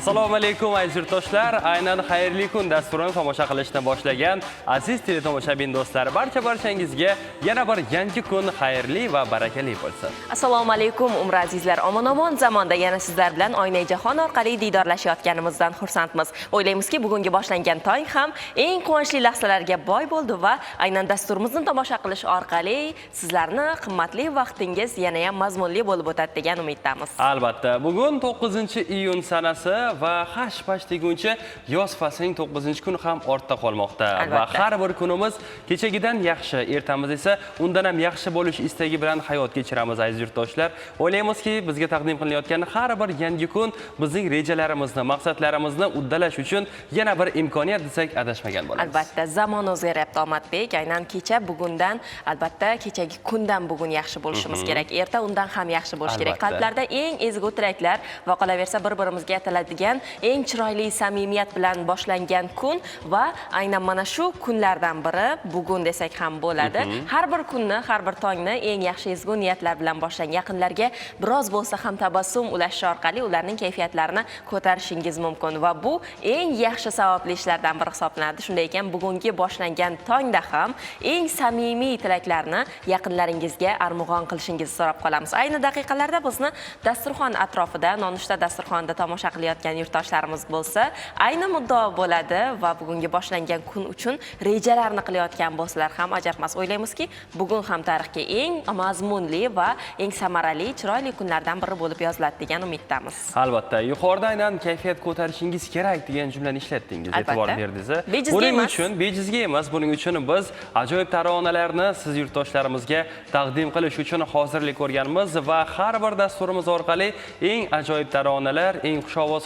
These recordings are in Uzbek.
Assalomu alaykum aziz yurtdoshlar. Aynan xayrli kun dasturini tomosha qilishni boshlagan aziz teletomoshabin do'stlar, barchangizga yana bir yangi kun xayrli va barakali bo'lsin. Assalomu alaykum umr azizlar. Omon-omon zamonda yana sizlar bilan Oynai jahon orqali diydorlashayotganimizdan xursandmiz. O'ylaymizki, bugungi boshlangan tong ham eng quvonchli lahzalarga boy bo'ldi va aynan dasturimizni tomosha qilish orqali sizlarni qimmatli vaqtingiz yana ham mazmunli bo'lib o'tadi degan umiddamiz. Albatta, bugun 9-iyun sanasi va hash-pash deguncha yoz faslining 9-kun ham ortda qolmoqda va har bir kunimiz kechagidan yaxshi, ertamiz esa undan ham yaxshi bo'lish istagi bilan hayot kechiramiz aziz yurtdoshlar. O'ylaymizki, bizga taqdim qilinayotgan har bir yangi kun bizning rejalarimizni, maqsadlarimizni uddalash uchun yana bir imkoniyat desak adashmagan bo'lamiz. Albatta, zamon o'zgaryapti Omadbek. Aynan kecha bugundan, albatta kechagi kundan bugun yaxshi bo'lishimiz kerak. Erta undan ham yaxshi bo'lish kerak. Qalblarda eng ezgu tilaklar va qolaversa bir-birimizga ataladigan eng chiroyli samimiyat bilan boshlangan kun va aynan mana shu kunlardan biri bugun desak ham bo'ladi. Har bir kunni, har bir tongni eng yaxshi ezgu niyatlar bilan boshlang. Yaqinlarga biroz bo'lsa ham tabassum ulashish orqali ularning kayfiyatlarini ko'tarishingiz mumkin va bu eng yaxshi savobli ishlardan biri hisoblanadi. Shunday ekan, bugungi boshlangan tongda ham eng samimiy tilaklarni yaqinlaringizga armug'on qilishingizni so'rab qolamiz. Ayni daqiqalarda bizni dasturxon atrofida, nonushta dasturxonida tomosha qilayotgan yurtdoshlarimiz bo'lsa, ayni muddao bo'ladi va bugungi boshlangan kun uchun rejalarni qilayotgan bo'lsalar ham ajabmas. O'ylaymizki, bugun ham tarixga eng mazmunli va eng samarali, chiroyli kunlardan biri bo'lib yoziladi degan umiddamiz. Albatta, yuqorida aynan kayfiyat ko'tarishingiz kerak degan jumlani ishlatdingiz, e'tibor berdingiz. Buning uchun bejizga emas, buning uchun biz ajoyib taronalarni siz yurtdoshlarimizga taqdim qilish uchun hozirlik ko'rganmiz va har bir dasturimiz orqali eng ajoyib taronalar, eng xushovoz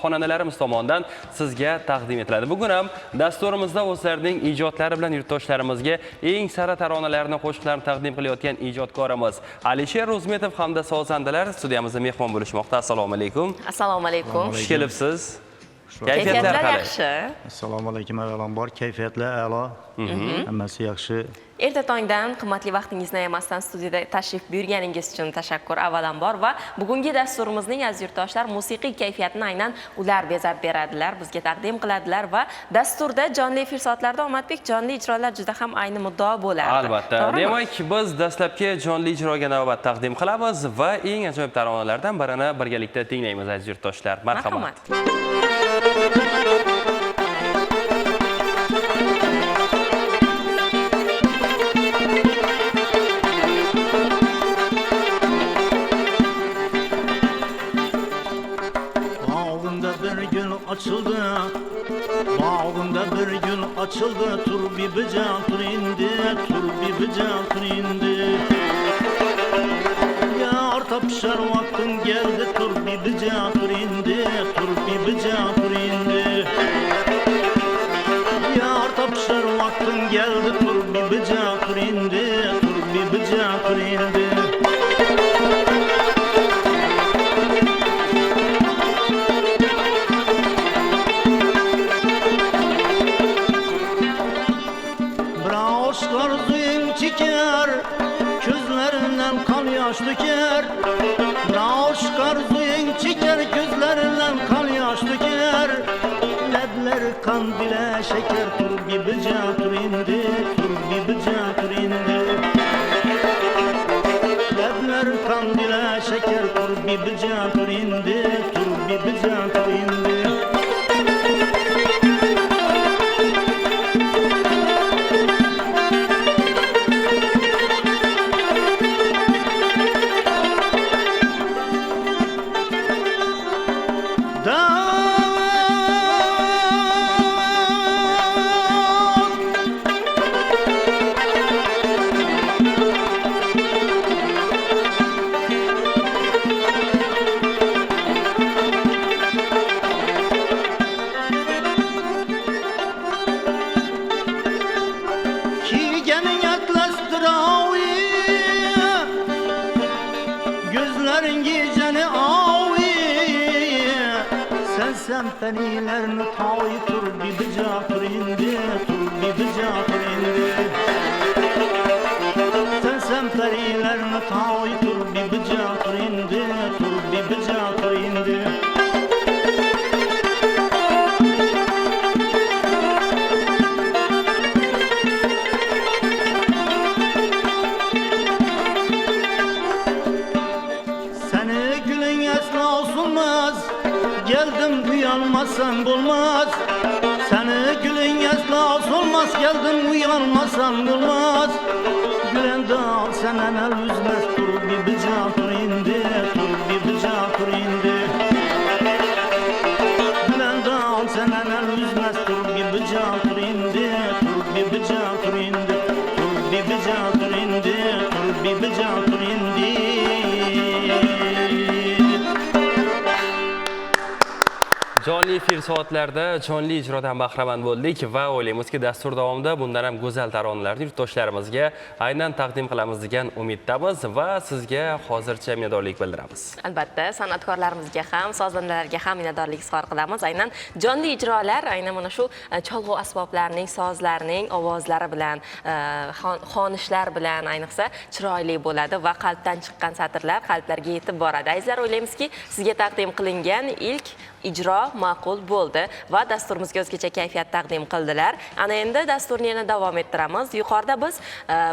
xonandalarimiz tomonidan sizga taqdim etiladi. Bugun ham dasturimizda o'zlarining ijodlari bilan yurtdoshlarimizga eng sara taronalarni, qo'shiqlarni taqdim qilayotgan ijodkorimiz Alisher Ro'zmetov hamda sozandalar studiyamizda mehmon bo'lishmoqda. Assalomu alaykum. Assalomu alaykum. Xush kelibsiz. Kayfiyatlar yaxshi. Assalomu alaykum, avvalambor kayfiyatlar a'lo. Hammasi yaxshi. Erta tongdan qimmatli vaqtingizni ayamasdan studiyada tashrif buyurganingiz uchun tashakkur avvalambor va bugungi dasturimizning aziz yurtdoshlar musiqiy kayfiyatini aynan ular bezab beradilar, bizga taqdim qiladilar va dasturda jonli efir soatlarida Omadbek jonli ijrolar juda ham ayni muddao bo'ladi. Albatta. Demak, biz dastlabki jonli ijroga navbat taqdim qilamiz va eng ajoyib taronalardan birini birgalikda tinglaymiz aziz yurtdoshlar. Marhamat. Bağımda bir gün açıldı, tur bir bıcak tur indi, tur bir bıcak tur indi. Yar tapışar vaktin geldi, tur bir bıcak tur indi, tur bir bıcak tur indi. Yar tapışar vaktin geldi, tur bir bıcak tur indi, tur bir bıcak tur indi. Gözlerinden kan yaş döker, aşk arzuyun çeker, gözlerinden kan yaş döker. Ledleri kan bile şeker, tur bir bıcak tur indi, tur bir bıcak tur indi. Ledleri kan bile şeker, tur bir bıcak tur indi, tur bir bıcak tur indi. Sersem perilerini tay tur bir bıcak indi, tur bir bıcak indi. Sersem perilerini tay tur bir bıcak indi, tur bir bıcak indi. Geldim uyanmasan olmaz. Seni gülün esnaf olmaz. Geldim uyanmasan olmaz. Gülen dağ senen el üzmez. Dur bir bıcak indi, dur bir bıcak indi. Gülen dağ senen el üzmez. Dur bir bıcak indi, dur bir bıcak indi. Dur bir bıcak indi, dur bir bıcak indi. Jonli efir soatlarda jonli ijrodan bahramand bo'ldik va o'ylaymizki dastur davomida bundan ham go'zal taronalarni yurtdoshlarimizga aynan taqdim qilamiz degan umiddamiz va sizga hozircha minnatdorlik bildiramiz. Albatta, san'atkorlarimizga ham, sozandalarga ham minnatdorlik izhor qilamiz. Aynan jonli ijrolar, aynan mana shu cholg'u asboblarining, sozlarning ovozlari bilan, xonishlar bilan ayniqsa chiroyli bo'ladi va qalbdan chiqqan satrlar qalblarga yetib boradi. Azizlar, o'ylaymizki, sizga taqdim qilingan ilk ijro ma'qul bo'ldi va dasturimizga o'zgacha kayfiyat taqdim qildilar. Ana endi dasturni yana davom ettiramiz. Yuqorida biz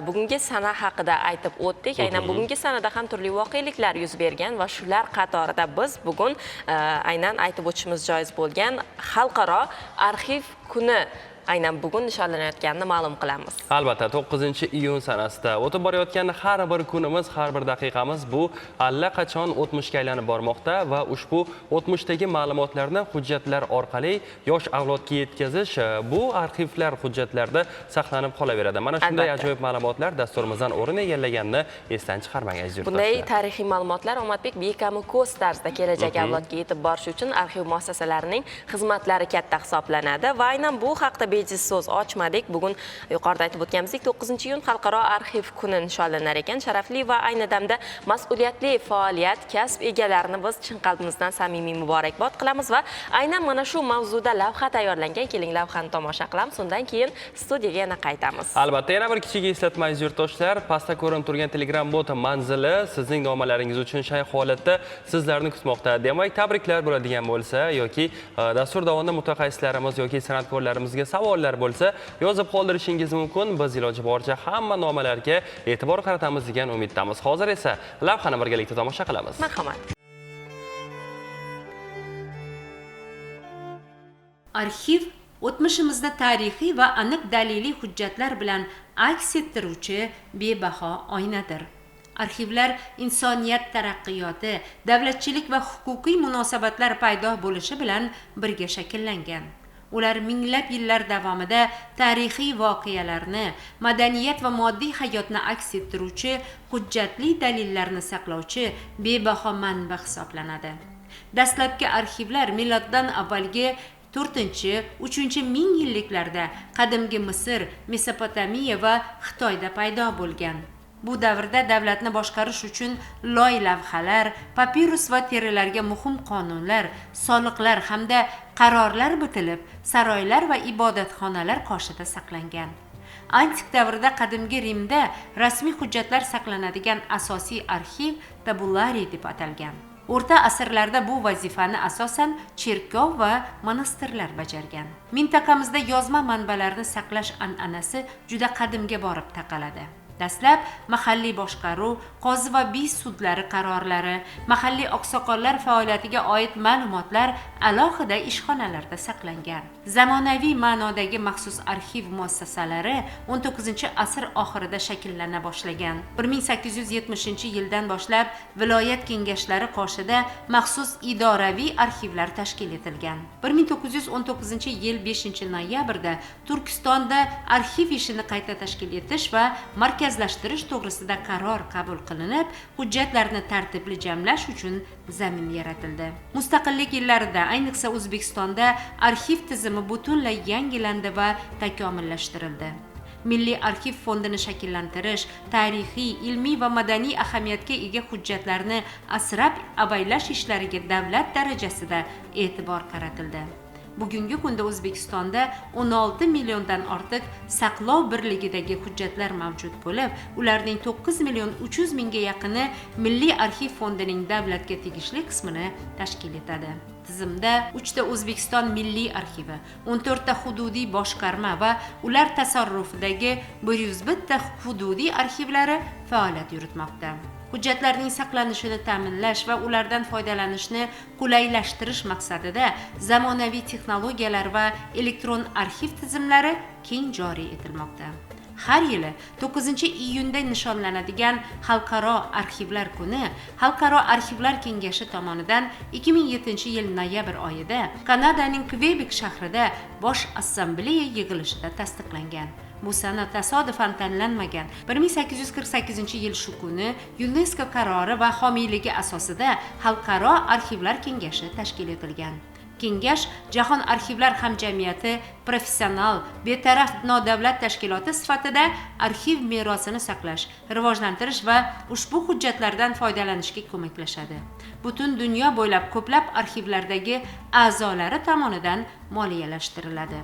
bugungi sana haqida aytib o'tdik. Aynan bugungi sanada ham turli voqeliklar yuz bergan va shular qatorida biz bugun aynan aytib o'tishimiz joiz bo'lgan xalqaro arxiv kuni aynan bugun nishonlanayotganini ma'lum qilamiz. Albatta 9-iyun sanasida o'tib borayotgan har bir kunimiz, har bir daqiqamiz bu allaqachon o'tmishga aylanib bormoqda va ushbu o'tmishdagi ma'lumotlarni hujjatlar orqali yosh avlodga yetkazish bu arxivlar hujjatlarda saqlanib qolaveradi. Mana shunday ajoyib ma'lumotlar dasturimizdan o'rin egallaganini esdan chiqarmang aziz yurtdoshlar. Bunday tarixiy ma'lumotlar Omadbek Bekami ko'z tarzda kelajak avlodga yetib borish uchun arxiv muassasalarining xizmatlari katta hisoblanadi va aynan bu haqda bejiz so'z ochmadik. Bugun yuqorida aytib o'tganimizdek 9-iyun xalqaro arxiv kuni nishonlanar ekan. Sharafli va ayni damda mas'uliyatli faoliyat kasb egalarini biz chin qalbimizdan samimiy muborakbod qilamiz va aynan mana shu mavzuda lavha tayyorlangan. Keling lavhani tomosha qilamiz. Undan keyin studiyaga yana qaytamiz. Albatta, yana bir kichik eslatma aziz yurtdoshlar, pastda ko'rinib turgan Telegram bot manzili sizning nomalaringiz uchun shay holatda sizlarni kutmoqda. Demak, tabriklar bo'ladigan bo'lsa yoki dastur davomida mutaxassislarimiz yoki san'atkorlarimizga savollar bo'lsa, yozib qoldirishingiz mumkin. Biz iloji boricha hamma nomalarga e'tibor qaratamiz degan umiddamiz. Hozir esa lavhani birgalikda tomosha qilamiz. Marhamat. Arxiv o'tmishimizda tarixiy va aniq daliliy hujjatlar bilan aks ettiruvchi bebaho oynadir. Arxivlar insoniyat taraqqiyoti, davlatchilik va huquqiy munosabatlar paydo bo'lishi bilan birga shakllangan. Ular minglab yillar davomida tarixiy voqealarni, madaniyat va moddiy hayotni aks ettiruvchi hujjatli dalillarni saqlovchi bebaho manba hisoblanadi. Dastlabki arxivlar miloddan avvalgi 4-3 ming yilliklarda qadimgi Misr, Mesopotamiya va Xitoyda paydo bo'lgan. Bu davrda davlatni boshqarish uchun loy lavhalar, papirus va terilarga muhim qonunlar, soliqlar hamda qarorlar bitilib, saroylar va ibodatxonalar qoshida saqlangan. Antik davrda qadimgi Rimda rasmiy hujjatlar saqlanadigan asosiy arxiv tabulariy deb atalgan. O'rta asrlarda bu vazifani asosan cherkov va monastirlar bajargan. Mintaqamizda yozma manbalarni saqlash an'anasi juda qadimga borib taqaladi. Dastlab mahalliy boshqaruv, qozi va bi sudlari qarorlari, mahalliy oqsoqollar faoliyatiga oid ma'lumotlar alohida ishxonalarda saqlangan. Zamonaviy ma'nodagi maxsus arxiv muassasalari 19-asr oxirida shakllana boshlagan. 1870-yildan boshlab viloyat kengashlari qoshida maxsus idoraviy arxivlar tashkil etilgan. 1919-yil 5-noyabrda Turkistonda arxiv ishini qayta tashkil etish va markazlashtirish to'g'risida qaror qabul qilinib, hujjatlarni tartibli jamlash uchun zamin yaratildi. Mustaqillik yillarida, ayniqsa O'zbekistonda arxiv tizimi butunlay yangilandi va takomillashtirildi. Milliy arxiv fondini shakllantirish, tarixiy, ilmiy va madaniy ahamiyatga ega hujjatlarni asrab avaylash ishlariga davlat darajasida e'tibor qaratildi. Bugungi kunda O'zbekistonda 16 milliondan ortiq saqlov birligidagi hujjatlar mavjud bo'lib, ularning 9 million 300 mingga yaqini Milliy arxiv fondining davlatga tegishli qismini tashkil etadi. Tizimda 3 ta O'zbekiston Milliy arxivi, 14 ta hududiy boshqarma va ular tasarrufidagi 101 ta hududiy arxivlari faoliyat yuritmoqda. Hujjatlarning saqlanishini ta'minlash va ulardan foydalanishni qulaylashtirish maqsadida zamonaviy texnologiyalar va elektron arxiv tizimlari keng joriy etilmoqda. Har yili 9-iyunda nishonlanadigan Xalqaro arxivlar kuni Xalqaro arxivlar kengashi tomonidan 2007-yil noyabr oyida Kanadaning Kvebek shahrida bosh assambleya yig'ilishida tasdiqlangan. Bu sana tasodifan tanlanmagan. 1848-yil shu kuni UNESCO qarori va homiyligi asosida Xalqaro arxivlar kengashi tashkil etilgan. Kengash Jahon arxivlar hamjamiyati professional, betaraf nodavlat tashkiloti sifatida arxiv merosini saqlash, rivojlantirish va ushbu hujjatlardan foydalanishga ko'maklashadi. Butun dunyo bo'ylab ko'plab arxivlardagi a'zolari tomonidan moliyalashtiriladi.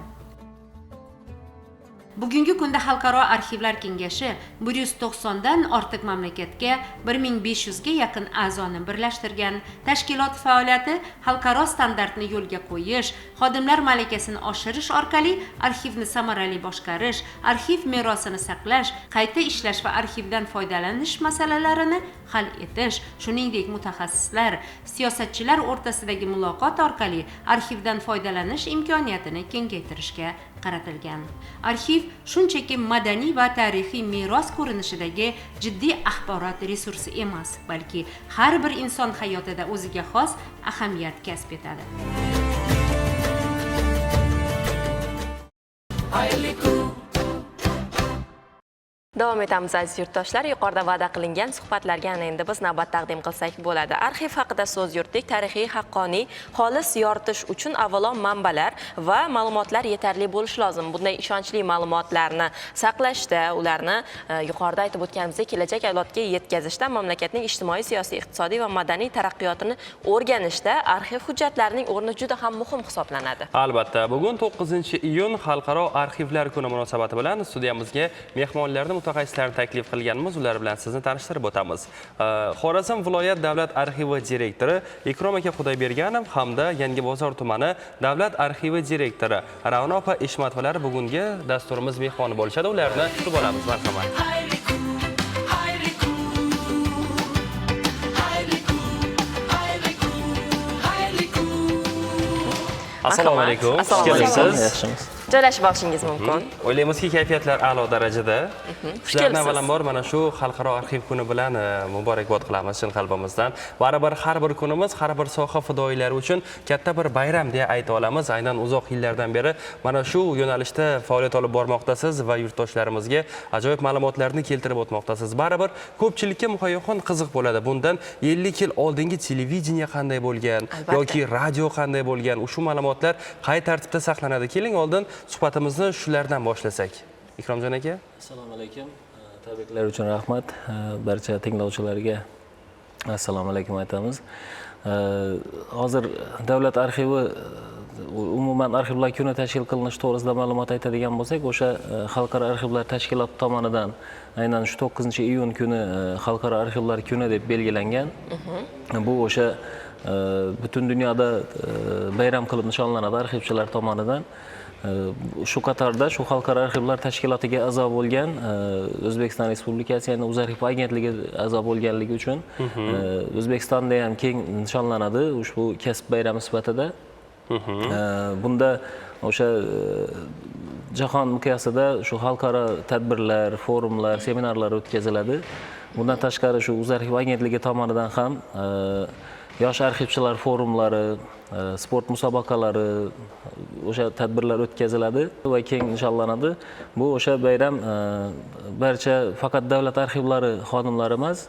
Bugungi kunda Xalqaro arxivlar kengashi 190 dan ortiq mamlakatga 1500 ga yaqin a'zoni birlashtirgan. Tashkilot faoliyati xalqaro standartni yo'lga qo'yish, xodimlar malakasini oshirish orqali arxivni samarali boshqarish, arxiv merosini saqlash, qayta ishlash va arxivdan foydalanish masalalarini hal etish, shuningdek mutaxassislar, siyosatchilar o'rtasidagi muloqot orqali arxivdan foydalanish imkoniyatini kengaytirishga qaratilgan. Arxiv shunchaki madaniy va tarixiy meros ko'rinishidagi jiddiy axborot resursi emas, balki har bir inson hayotida o'ziga xos ahamiyat kasb etadi. Davom etamiz aziz yurtdoshlar. Yuqorida va'da qilingan suhbatlarga endi biz navbat taqdim qilsak bo'ladi. Arxiv haqida so'z yuritdik. Tarixiy, haqqoniy, xolis yoritish uchun avvalo manbalar va ma'lumotlar yetarli bo'lishi lozim. Bunday ishonchli ma'lumotlarni saqlashda, ularni yuqorida aytib o'tganimizdek kelajak avlodga yetkazishda, mamlakatning ijtimoiy, siyosiy, iqtisodiy va madaniy taraqqiyotini o'rganishda arxiv hujjatlarining o'rni juda ham muhim hisoblanadi. Albatta, bugun 9-iyun Xalqaro arxivlar kuni munosabati bilan studiyamizga mehmonlarni mutaxassislarni taklif qilganmiz, ular bilan sizni tanishtirib o'tamiz. Xorazm viloyat davlat arxivi direktori Ikrom aka Xudoyberganov hamda Yangibozor tumani davlat arxivi direktori Ravno opa Eshmatovalar bugungi dasturimiz mehmoni bo'lishadi. Ularni kutib olamiz. Marhamat. Assalomu alaykum. Kelasiz. Joylashib olishingiz mumkin. O'ylaymizki, kayfiyatlar a'lo darajada. Sizlarni avvalambor mana shu Xalqaro arxiv kuni bilan muborakbod qilamiz chin qalbimizdan. Baribir har bir kunimiz har bir soha fidoyilari uchun katta bir bayram deya ayta olamiz. Aynan uzoq yillardan beri mana shu yo'nalishda faoliyat olib bormoqdasiz va yurtdoshlarimizga ajoyib ma'lumotlarni keltirib o'tmoqdasiz. Baribir ko'pchilikka muhayyoxon qiziq bo'ladi. Bundan 50 yil oldingi televideniya qanday bo'lgan yoki radio qanday bo'lgan, shu ma'lumotlar qay tartibda saqlanadi? Keling, oldin suhbatimizni shulardan boshlasak. Ikromjon aka. Assalomu alaykum. Tabriklar uchun rahmat. Barcha tinglovchilarga assalomu alaykum aytamiz. Hozir davlat arxivi umuman arxivlar kuni tashkil qilinishi to'g'risida ma'lumot aytadigan bo'lsak, o'sha Xalqaro arxivlar tashkiloti tomonidan aynan shu 9-iyun kuni Xalqaro arxivlar kuni deb belgilangan. Bu o'sha butun dunyoda bayram qilib nishonlanadi arxivchilar tomonidan. Shu qatorda shu Xalqaro arxivlar tashkilotiga a'zo bo'lgan O'zbekiston Respublikasi, ya'ni O'zarxiv agentligi a'zo bo'lganligi uchun O'zbekistonda ham keng nishonlanadi ushbu kasb bayrami sifatida. Bunda o'sha jahon miqyosida shu xalqaro tadbirlar, forumlar, seminarlar o'tkaziladi. Bundan tashqari shu O'zarxiv agentligi tomonidan ham yosh arxivchilar forumlari, sport musobaqalari, o'sha tadbirlar o'tkaziladi va keng nishonlanadi. Bu o'sha bayram barcha faqat davlat arxivlari xodimlari emas,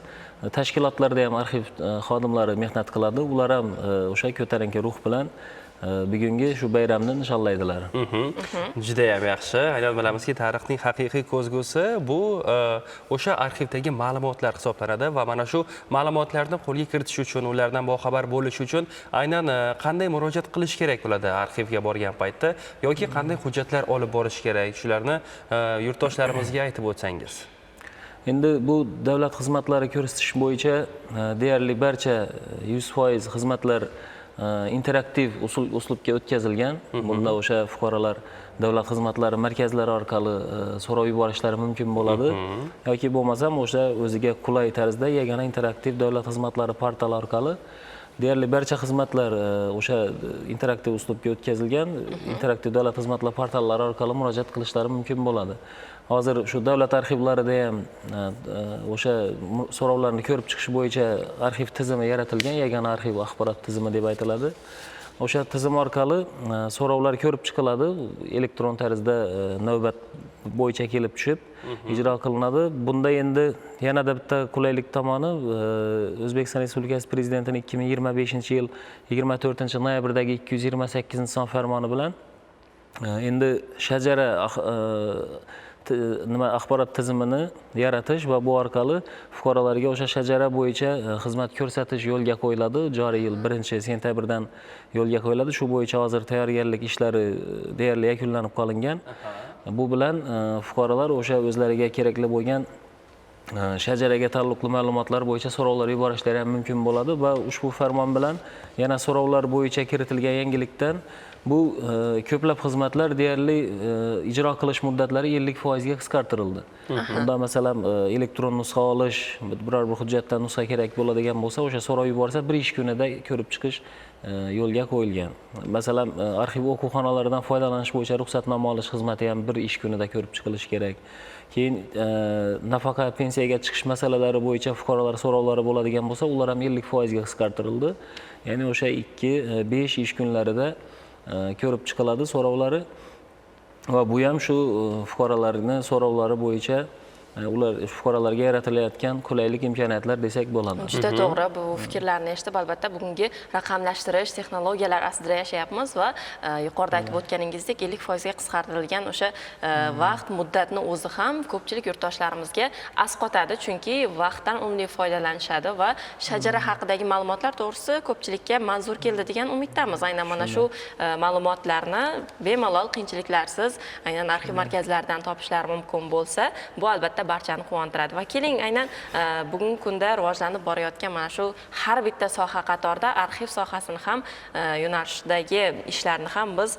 tashkilotlarda ham arxiv xodimlari mehnat qiladi. Ular ham o'sha ko'tarinki ruh bilan bugungi shu bayramni nishonlaydilar. Juda ham yaxshi. Aynan bilamizki, tarixning haqiqiy ko'zgusi bu o'sha arxivdagi ma'lumotlar hisoblanadi va mana shu ma'lumotlarni qo'lga kiritish uchun, ulardan boxabar bo'lish uchun aynan qanday murojaat qilish kerak bo'ladi arxivga borgan paytda yoki qanday hujjatlar olib borish kerak, shularni yurtdoshlarimizga aytib o'tsangiz. Endi bu davlat xizmatlari ko'rsatish bo'yicha deyarli barcha 100% xizmatlar interaktiv uslubga o'tkazilgan. Bunda o'sha fuqarolar davlat xizmatlari markazlari orqali so'rab yuborishlari mumkin bo'ladi. Yoki bo'lmasam o'sha o'ziga qulay tarzda yagona interaktiv davlat xizmatlari portali orqali deyarli barcha xizmatlar o'sha interaktiv uslubga o'tkazilgan. Interaktiv davlat xizmatlari portallari orqali murojaat qilishlari mumkin bo'ladi. Hozir shu davlat arxivlarida ham o'sha so'rovlarni ko'rib chiqish bo'yicha arxiv tizimi yaratilgan, yagona arxiv axborot tizimi deb aytiladi. O'sha tizim orqali so'rovlar ko'rib chiqiladi, elektron tarzda navbat bo'yicha kelib tushib ijro qilinadi. Bunda endi yanada bitta qulaylik tomoni O'zbekiston Respublikasi Prezidentining 2025-yil 24-noyabrdagi 228-son farmoni bilan endi shajara axborot tizimini yaratish va bu orqali fuqarolarga o'sha shajara bo'yicha xizmat ko'rsatish yo'lga qo'yiladi. Joriy yil 1-sentabrdan yo'lga qo'yiladi. Shu bo'yicha hozir tayyorgarlik ishlari deyarli yakunlanib qolingan. Bu bilan fuqarolar o'sha o'zlariga kerakli bo'lgan shajaraga taalluqli ma'lumotlar bo'yicha so'rovlar yuborishlari ham mumkin bo'ladi va ushbu farmon bilan yana so'rovlar bo'yicha kiritilgan yangilikdan bu ko'plab xizmatlar deyarli ijro qilish muddatlari 50% ga qisqartirildi. Bunda masalan elektron nusxa olish, biror bir hujjatdan nusxa kerak bo'ladigan bo'lsa, o'sha so'rov yuborsa, bir ish kunida ko'rib chiqish yo'lga qo'yilgan. Masalan, arxiv o'quv-xonalaridan foydalanish bo'yicha ruxsatnoma olish xizmati ham bir ish kunida ko'rib chiqilishi kerak. Keyin nafaqa pensiyaga chiqish masalalari bo'yicha fuqarolar so'rovlari bo'ladigan bo'lsa, ular ham 50% ga qisqartirildi. Ya'ni o'sha 2-5 ish kunlarida ko'rib chiqiladi so'rovlari va bu ham shu fuqarolarning so'rovlari bo'yicha ular fuqarolarga yaratilayotgan qulaylik imkoniyatlar desak bo'ladi. Juda to'g'ri, bu fikrlarni eshitib, albatta bugungi raqamlashtirish texnologiyalar aslida yashayapmiz va yuqorida aytib o'tganingizdek 50% ga qisqartirilgan o'sha vaqt muddatni o'zi ham ko'pchilik yurtdoshlarimizga asqotadi, chunki vaqtdan unumli foydalanishadi va shajara haqidagi ma'lumotlar to'g'risi ko'pchilikka manzur keldi degan umiddamiz. Aynan mana shu ma'lumotlarni bemalol qiyinchiliklarsiz aynan arxiv markazlaridan topishlari mumkin bo'lsa, bu albatta barchani quvontiradi va keling aynan bugungi kunda rivojlanib borayotgan mana shu har bitta soha qatorida arxiv sohasini ham yo'nalishdagi ishlarni ham biz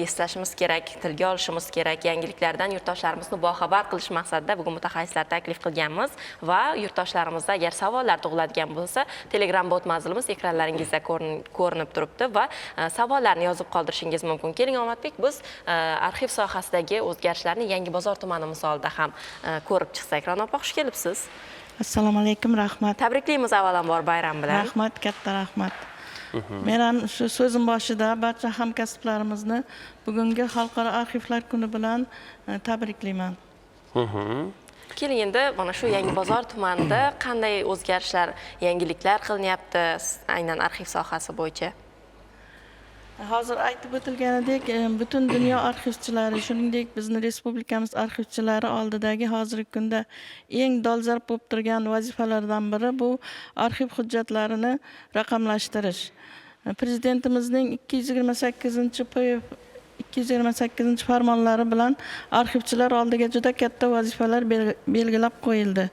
eslashimiz kerak, tilga olishimiz kerak. Yangiliklardan yurtdoshlarimizni boxabar qilish maqsadida bugun mutaxassislar taklif qilganmiz va yurtdoshlarimizda agar savollar tug'iladigan bo'lsa, Telegram bot manzilimiz ekranlaringizda ko'rinib turibdi va savollarni yozib qoldirishingiz mumkin. Keling Omadbek, biz arxiv sohasidagi o'zgarishlarni Yangibozor tumani misolida ham ko'rib chiqsak. Ra'no opa, xush kelibsiz. Assalomu alaykum, rahmat. Tabriklaymiz avvalambor bayram bilan. Rahmat, katta rahmat. Men ham shu so'zim boshida barcha hamkasblarimizni bugungi Xalqaro arxivlar kuni bilan tabriklayman. Keling endi mana shu Yangibozor tumanida qanday o'zgarishlar, yangiliklar qilinyapti aynan arxiv sohasi bo'yicha? Hozir aytib o'tilganidek, butun dunyo arxivchilari, shuningdek bizning respublikamiz arxivchilari oldidagi hozirgi kunda eng dolzarb bo'lib turgan vazifalardan biri bu arxiv hujjatlarini raqamlashtirish. Prezidentimizning 228 farmonlari bilan arxivchilar oldiga juda katta vazifalar belgilab qo'yildi.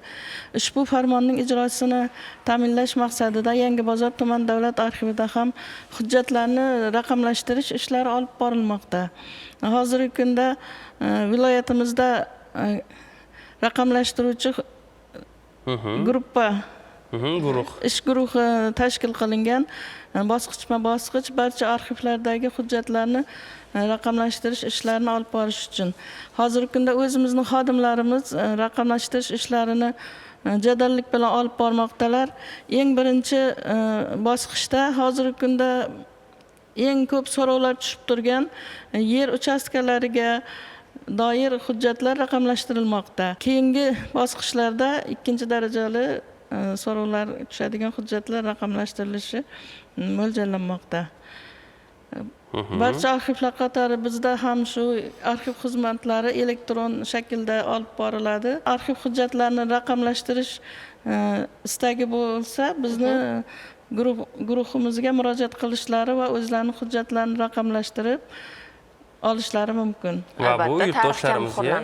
Ushbu farmonning ijrosini ta'minlash maqsadida Yangibozor tuman davlat arxivida ham hujjatlarni raqamlashtirish ishlari olib borilmoqda. Hozirgi kunda viloyatimizda raqamlashtiruvchi ish guruhi tashkil qilingan, bosqichma-bosqich barcha arxivlardagi hujjatlarni raqamlashtirish ishlarini olib borish uchun. Hozirgi kunda o'zimizning xodimlarimiz raqamlashtirish ishlarini jadallik bilan olib bormoqdalar. Eng birinchi bosqichda hozirgi kunda eng ko'p so'rovlar tushib turgan yer uchastkalariga doir hujjatlar raqamlashtirilmoqda. Keyingi bosqichlarda ikkinchi darajali so'rovlar tushadigan hujjatlar raqamlashtirilishi mo'ljallanmoqda. Barcha arxivlar qatori bizda ham shu arxiv xizmatlari elektron shaklda olib boriladi. Arxiv hujjatlarini raqamlashtirish istagi bo'lsa, bizni guruhimizga murojaat qilishlari va o'zlarining hujjatlarini raqamlashtirib olishlari mumkin. Va bu yurtdoshlarimizga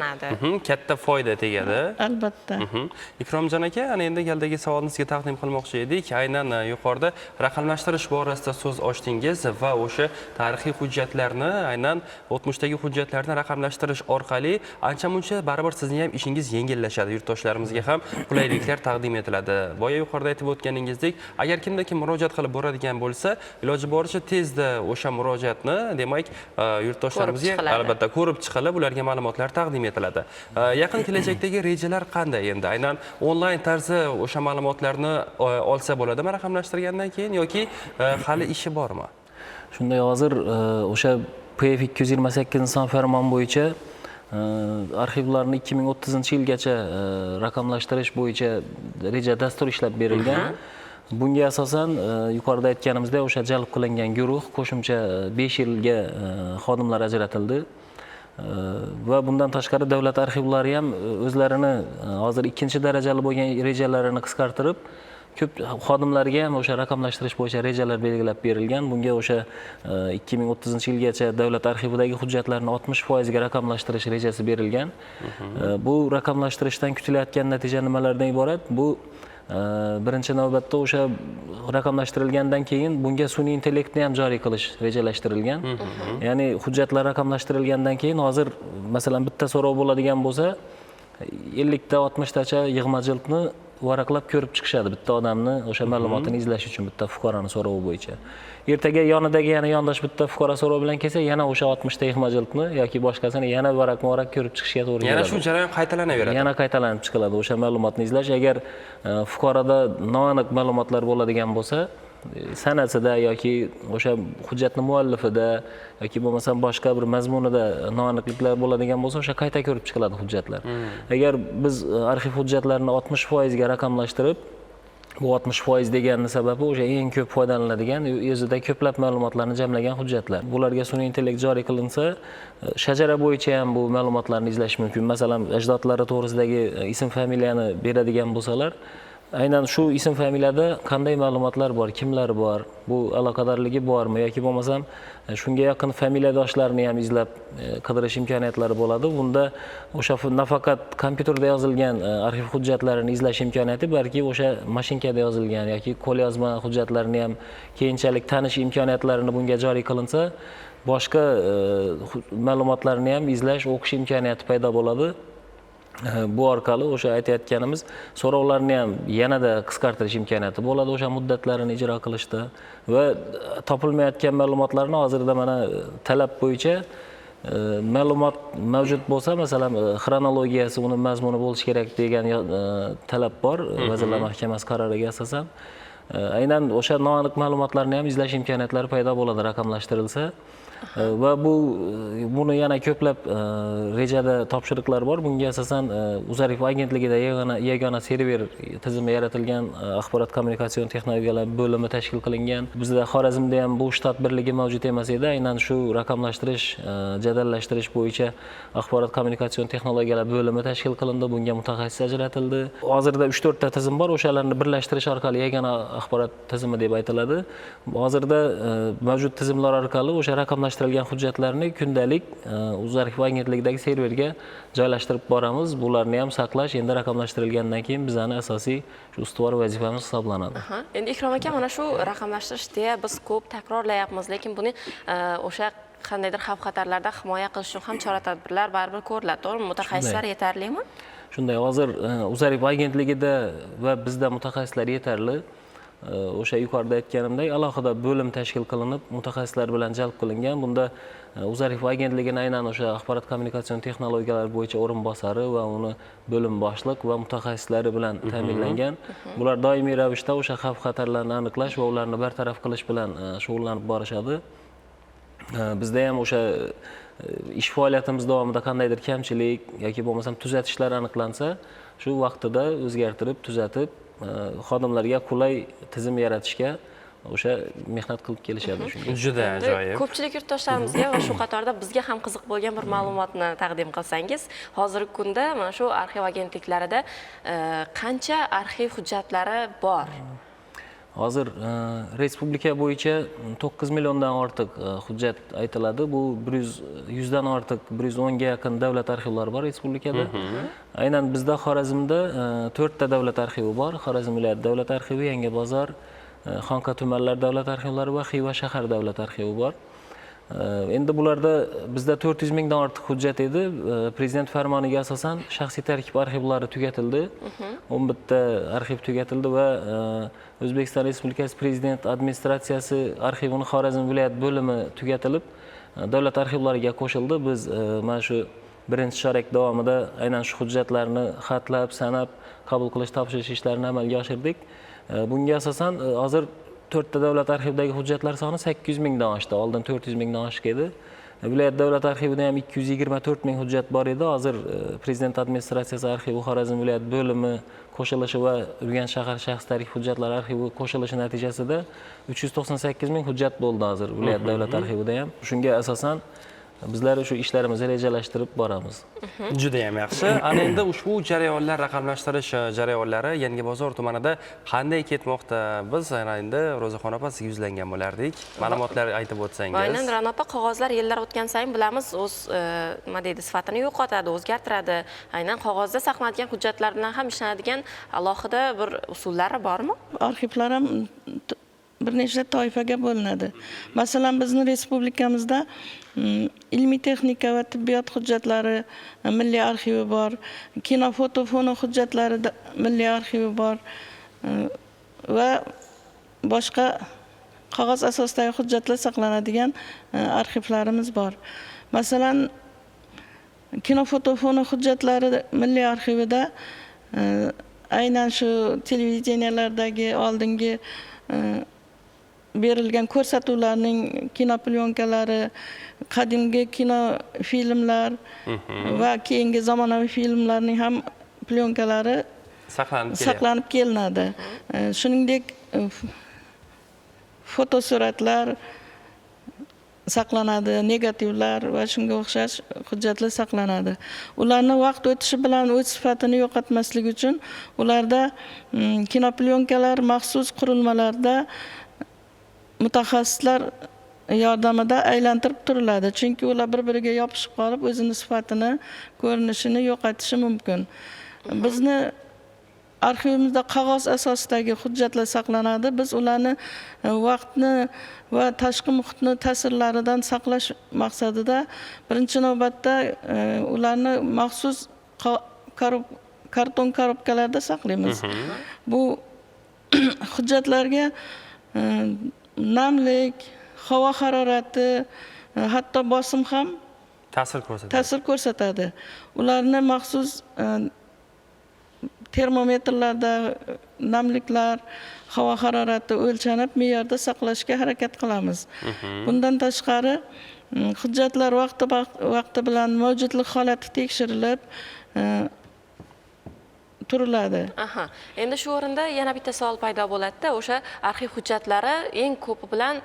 katta foyda tegadi. Albatta. Ikromjon aka, ana endi galdagi savolingizga taqdim qilmoqchi edik. Aynan yuqorida raqamlashtirish borasida so'z ochdingiz va o'sha tarixiy hujjatlarni, aynan o'tmishdagi hujjatlarni raqamlashtirish orqali ancha-muncha baribir sizning ham ishingiz yengillashadi. Yurtdoshlarimizga ham qulayliklar taqdim etiladi. Boya yuqorida aytib o'tganingizdek, agar kimda kim murojaat qilib boradigan bo'lsa, iloji boricha tezda o'sha murojaatni, demak, yurtdoshlar albatta ko'rib chiqilib, ularga ma'lumotlar taqdim etiladi. Yaqin kelajakdagi rejalar qanday endi? Aynan onlayn tarzda o'sha ma'lumotlarni olsa bo'ladimi raqamlashtirgandan keyin yoki hali ishi bormi? Shunday, hozir o'sha PF 228 son farmon bo'yicha arxivlarni 2030-yilgacha raqamlashtirish bo'yicha reja dastur ishlab berilgan. Bunga asosan yuqorida aytganimizdek o'sha jalb qilingan guruh qo'shimcha 5 yilga xodimlar ajratildi. Va bundan tashqari davlat arxivlari ham o'zlarini hozir 2-darajali bo'lgan rejalarini qisqartirib, ko'p xodimlarga ham o'sha raqamlashtirish bo'yicha rejalar belgilab berilgan. Bunga o'sha 2030-yilgacha davlat arxividagi hujjatlarni 60% ga raqamlashtirish rejasi berilgan. Bu raqamlashtirishdan kutilayotgan natija nimalardan iborat? Bu birinchi navbatda o'sha raqamlashtirilgandan keyin bunga sun'iy intellektni ham joriy qilish rejalashtirilgan. Ya'ni hujjatlar raqamlashtirilgandan keyin hozir masalan bitta so'rov bo'ladigan bo'lsa, 50 ta 60 tacha yig'ma jildni varaqlab ko'rib chiqishadi bitta odamni o'sha ma'lumotini izlash uchun bitta fuqaroning so'rovi bo'yicha. Ertaga yonidagi yana yondosh bitta fuqaro so'rovi bilan kelsa, yana o'sha 60 ta yig'ma jildni yoki boshqasini yana varaq ko'rib chiqishga to'g'ri keladi. Yana shu jarayon qaytalanaveradi. Yana qaytalanib chiqiladi o'sha ma'lumotni izlash. Agar fuqaroda noaniq ma'lumotlar bo'ladigan bo'lsa, sanasida yoki o'sha hujjatning muallifida yoki bo'lmasa boshqa bir mazmunida noaniqliklar bo'ladigan bo'lsa, o'sha qayta ko'rib chiqiladi hujjatlar. Agar biz arxiv hujjatlarini 60% ga raqamlashtirib, bu 60% deganning sababi o'sha eng ko'p foydalaniladigan, o'zida ko'plab ma'lumotlarni jamlagan hujjatlar. Bularga sun'iy intellekt joriy qilinsa, shajara bo'yicha ham bu ma'lumotlarni izlash mumkin. Masalan, ajdodlari to'g'risidagi ism familiyani beradigan bo'lsalar, aynan shu ism familiyada qanday ma'lumotlar bor, kimlar bor, bu aloqadorligi bormi yoki bo'lmasam shunga yaqin familiyadoshlarni ham izlab qidirish imkoniyatlari bo'ladi. Bunda o'sha nafaqat kompyuterda yozilgan arxiv hujjatlarini izlash imkoniyati, balki o'sha mashinkada yozilgan yoki qo'lyozma hujjatlarni ham keyinchalik tanish imkoniyatlarini bunga joriy qilinsa, boshqa ma'lumotlarni ham izlash, o'qish imkoniyati paydo bo'ladi. Bu orqali o'sha aytayotganimiz so'rovlarni ham yanada qisqartirish imkoniyati bo'ladi o'sha muddatlarini ijro qilishda va topilmayotgan ma'lumotlarni hozirda mana talab bo'yicha ma'lumot mavjud bo'lsa, masalan, xronologiyasi, uni mazmuni bo'lishi kerak degan talab bor Vazirlar Mahkamasi qaroriga asosan. Aynan o'sha noaniq ma'lumotlarni ham izlash imkoniyatlari paydo bo'ladi raqamlashtirilsa. Va buni yana ko'plab rejada topshiriqlar bor. Bunga asosan Uzarif agentligida yagona server tizimi yaratilgan, axborot kommunikatsion texnologiyalar bo'limi tashkil qilingan. Bizda Xorazmda ham bu shtat birligi mavjud emas edi. Aynan shu raqamlashtirish, jadallashtirish bo'yicha axborot kommunikatsion texnologiyalar bo'limi tashkil qilindi. Bunga mutaxassis ajratildi. Hozirda 3-4 ta tizim bor. O'shalarni birlashtirish orqali yagona axborot tizimi deb aytiladi. Hozirda mavjud tizimlar orqali o'sha raqamlashtirilgan hujjatlarni kundalik Uzarif agentligidagi serverga joylashtirib boramiz. Bularni ham saqlash endi raqamlashtirilgandan keyin bizning asosiy shu ustuvor vazifamiz hisoblanadi. Endi Ikrom aka, mana shu raqamlashtirish deya biz ko'p takrorlayapmiz, lekin buni o'sha qandaydir xavf-xatarlardan himoya qilish uchun ham chora-tadbirlar baribir ko'riladi, to'g'rimi? Mutaxassislar yetarlimi? Shunday, hozir Uzarif agentligida va bizda mutaxassislar yetarli. O'sha yuqorida aytganimdek alohida bo'lim tashkil qilinib, mutaxassislar bilan jalb qilingan. Bunda Uzarif agentligining aynan o'sha axborot kommunikatsion texnologiyalar bo'yicha o'rinbosari va uni bo'lim boshliq va mutaxassislari bilan ta'minlangan. Bular doimiy ravishda o'sha xavf-xatarlarni aniqlash va ularni bartaraf qilish bilan shug'ullanib borishadi. Bizda ham o'sha ish faoliyatimiz davomida qandaydir kamchilik yoki bo'lmasam tuzatishlar aniqlansa, shu vaqtida o'zgartirib, tuzatib, xodimlarga qulay tizim yaratishga o'sha mehnat qilib kelishadi shunga. Juda ajoyib. Ko'pchilik yurtdoshlarimizga va shu qatorda bizga ham qiziq bo'lgan bir ma'lumotni taqdim qilsangiz, hozirgi kunda mana shu arxiv agentliklarida qancha arxiv hujjatlari bor? Hozir respublika bo'yicha 9 milliondan ortiq hujjat aytiladi. Bu 100 dan ortiq, 110 ga yaqin davlat arxivlari bor respublikada. Aynan bizda Xorazmda 4 ta davlat arxivi bor. Xorazm viloyat davlat arxivi, Yangibozor, Xonqa tumanlar davlat arxivlari va Xiva shahar davlat arxivi bor. Endi bularda bizda 400 mingdan ortiq hujjat edi. Prezident farmoniga asosan shaxsiy tarkib arxivlari tugatildi. 11 ta arxiv tugatildi va O'zbekiston Respublikasi Prezident administratsiyasi arxivini Xorazm viloyat bo'limi tugatilib, davlat arxivlariga qo'shildi. Biz mana shu birinchi chorak davomida aynan shu hujjatlarni xatlab, sanab, qabul qilish, topshirish ishlarini amalga oshirdik. Bunga asosan hozir 4 ta davlat arxivdagi hujjatlar soni 800 mingdan oshdi. Oldin 400 mingdan oshib edi. Viloyat davlat arxivida ham 224 ming hujjat bor edi. Hozir Prezident administratsiyasi arxivi Xorazm viloyat bo'limi qo'shilishi va Urganch shahar shaxs tarkib hujjatlari arxivi qo'shilishi natijasida 398 ming hujjat bo'ldi hozir viloyat davlat arxivida ham. Shunga asosan bizlar shu ishlarimizni rejalashtirib boramiz. Juda ham yaxshi. Ana endi ushbu jarayonlar, raqamlashtirish jarayonlari Yangibozor tumanida qanday ketmoqda? Biz endi Ro'zaxon opa sizga yuzlangan bo'lardik. Ma'lumotlar aytib o'tsangiz. Aynan Ra'no opa, qog'ozlar yillar o'tgan sayin bilamiz, o'z nima deydi, sifatini yo'qotadi, o'zgartiradi. Aynan qog'ozda saqlanadigan hujjatlar bilan ham ishlanadigan alohida bir usullari bormi? Arxivlar ham bir nechta toifaga bo'linadi. Masalan, bizning respublikamizda ilmiy texnika va tibbiyot hujjatlari milliy arxivi bor, kino, foto, fono hujjatlari milliy arxivi bor va boshqa qog'oz asosidagi hujjatlar saqlanadigan arxivlarimiz bor. Masalan, kino, foto, fono hujjatlari milliy arxivida aynan shu televideniyalardagi oldingi berilgan ko'rsatuvlarning kino plyonkalari, qadimgi kino filmlar va keyingi zamonaviy filmlarning ham plyonkalari saqlanib kelinadi. Shuningdek, fotosuratlar saqlanadi, negativlar va shunga o'xshash hujjatlar saqlanadi. Ularni vaqt o'tishi bilan o'z sifatini yo'qotmaslik uchun ularda kino plyonkalar maxsus qurilmalarda mutaxassislar yordamida aylantirib turiladi. Chunki ular bir-biriga yopishib qolib, o'zini sifatini, ko'rinishini yo'qotishi mumkin. Bizni arxivimizda qog'oz asosidagi hujjatlar saqlanadi. Biz ularni vaqtni va tashqi muhitni ta'sirlaridan saqlash maqsadida birinchi navbatda ularni maxsus karton korobkalarda saqlaymiz. Bu hujjatlarga namlik, havo harorati, hatto bosim ham ta'sir ko'rsatadi. Ularni maxsus termometrlarda namliklar, havo harorati o'lchanib, me'yorda saqlashga harakat qilamiz. Bundan tashqari, hujjatlar vaqti bilan mavjudlik holati tekshirilib turiladi. Endi shu o'rinda yana bitta savol paydo bo'ladi-da, o'sha arxiv hujjatlari eng ko'pi bilan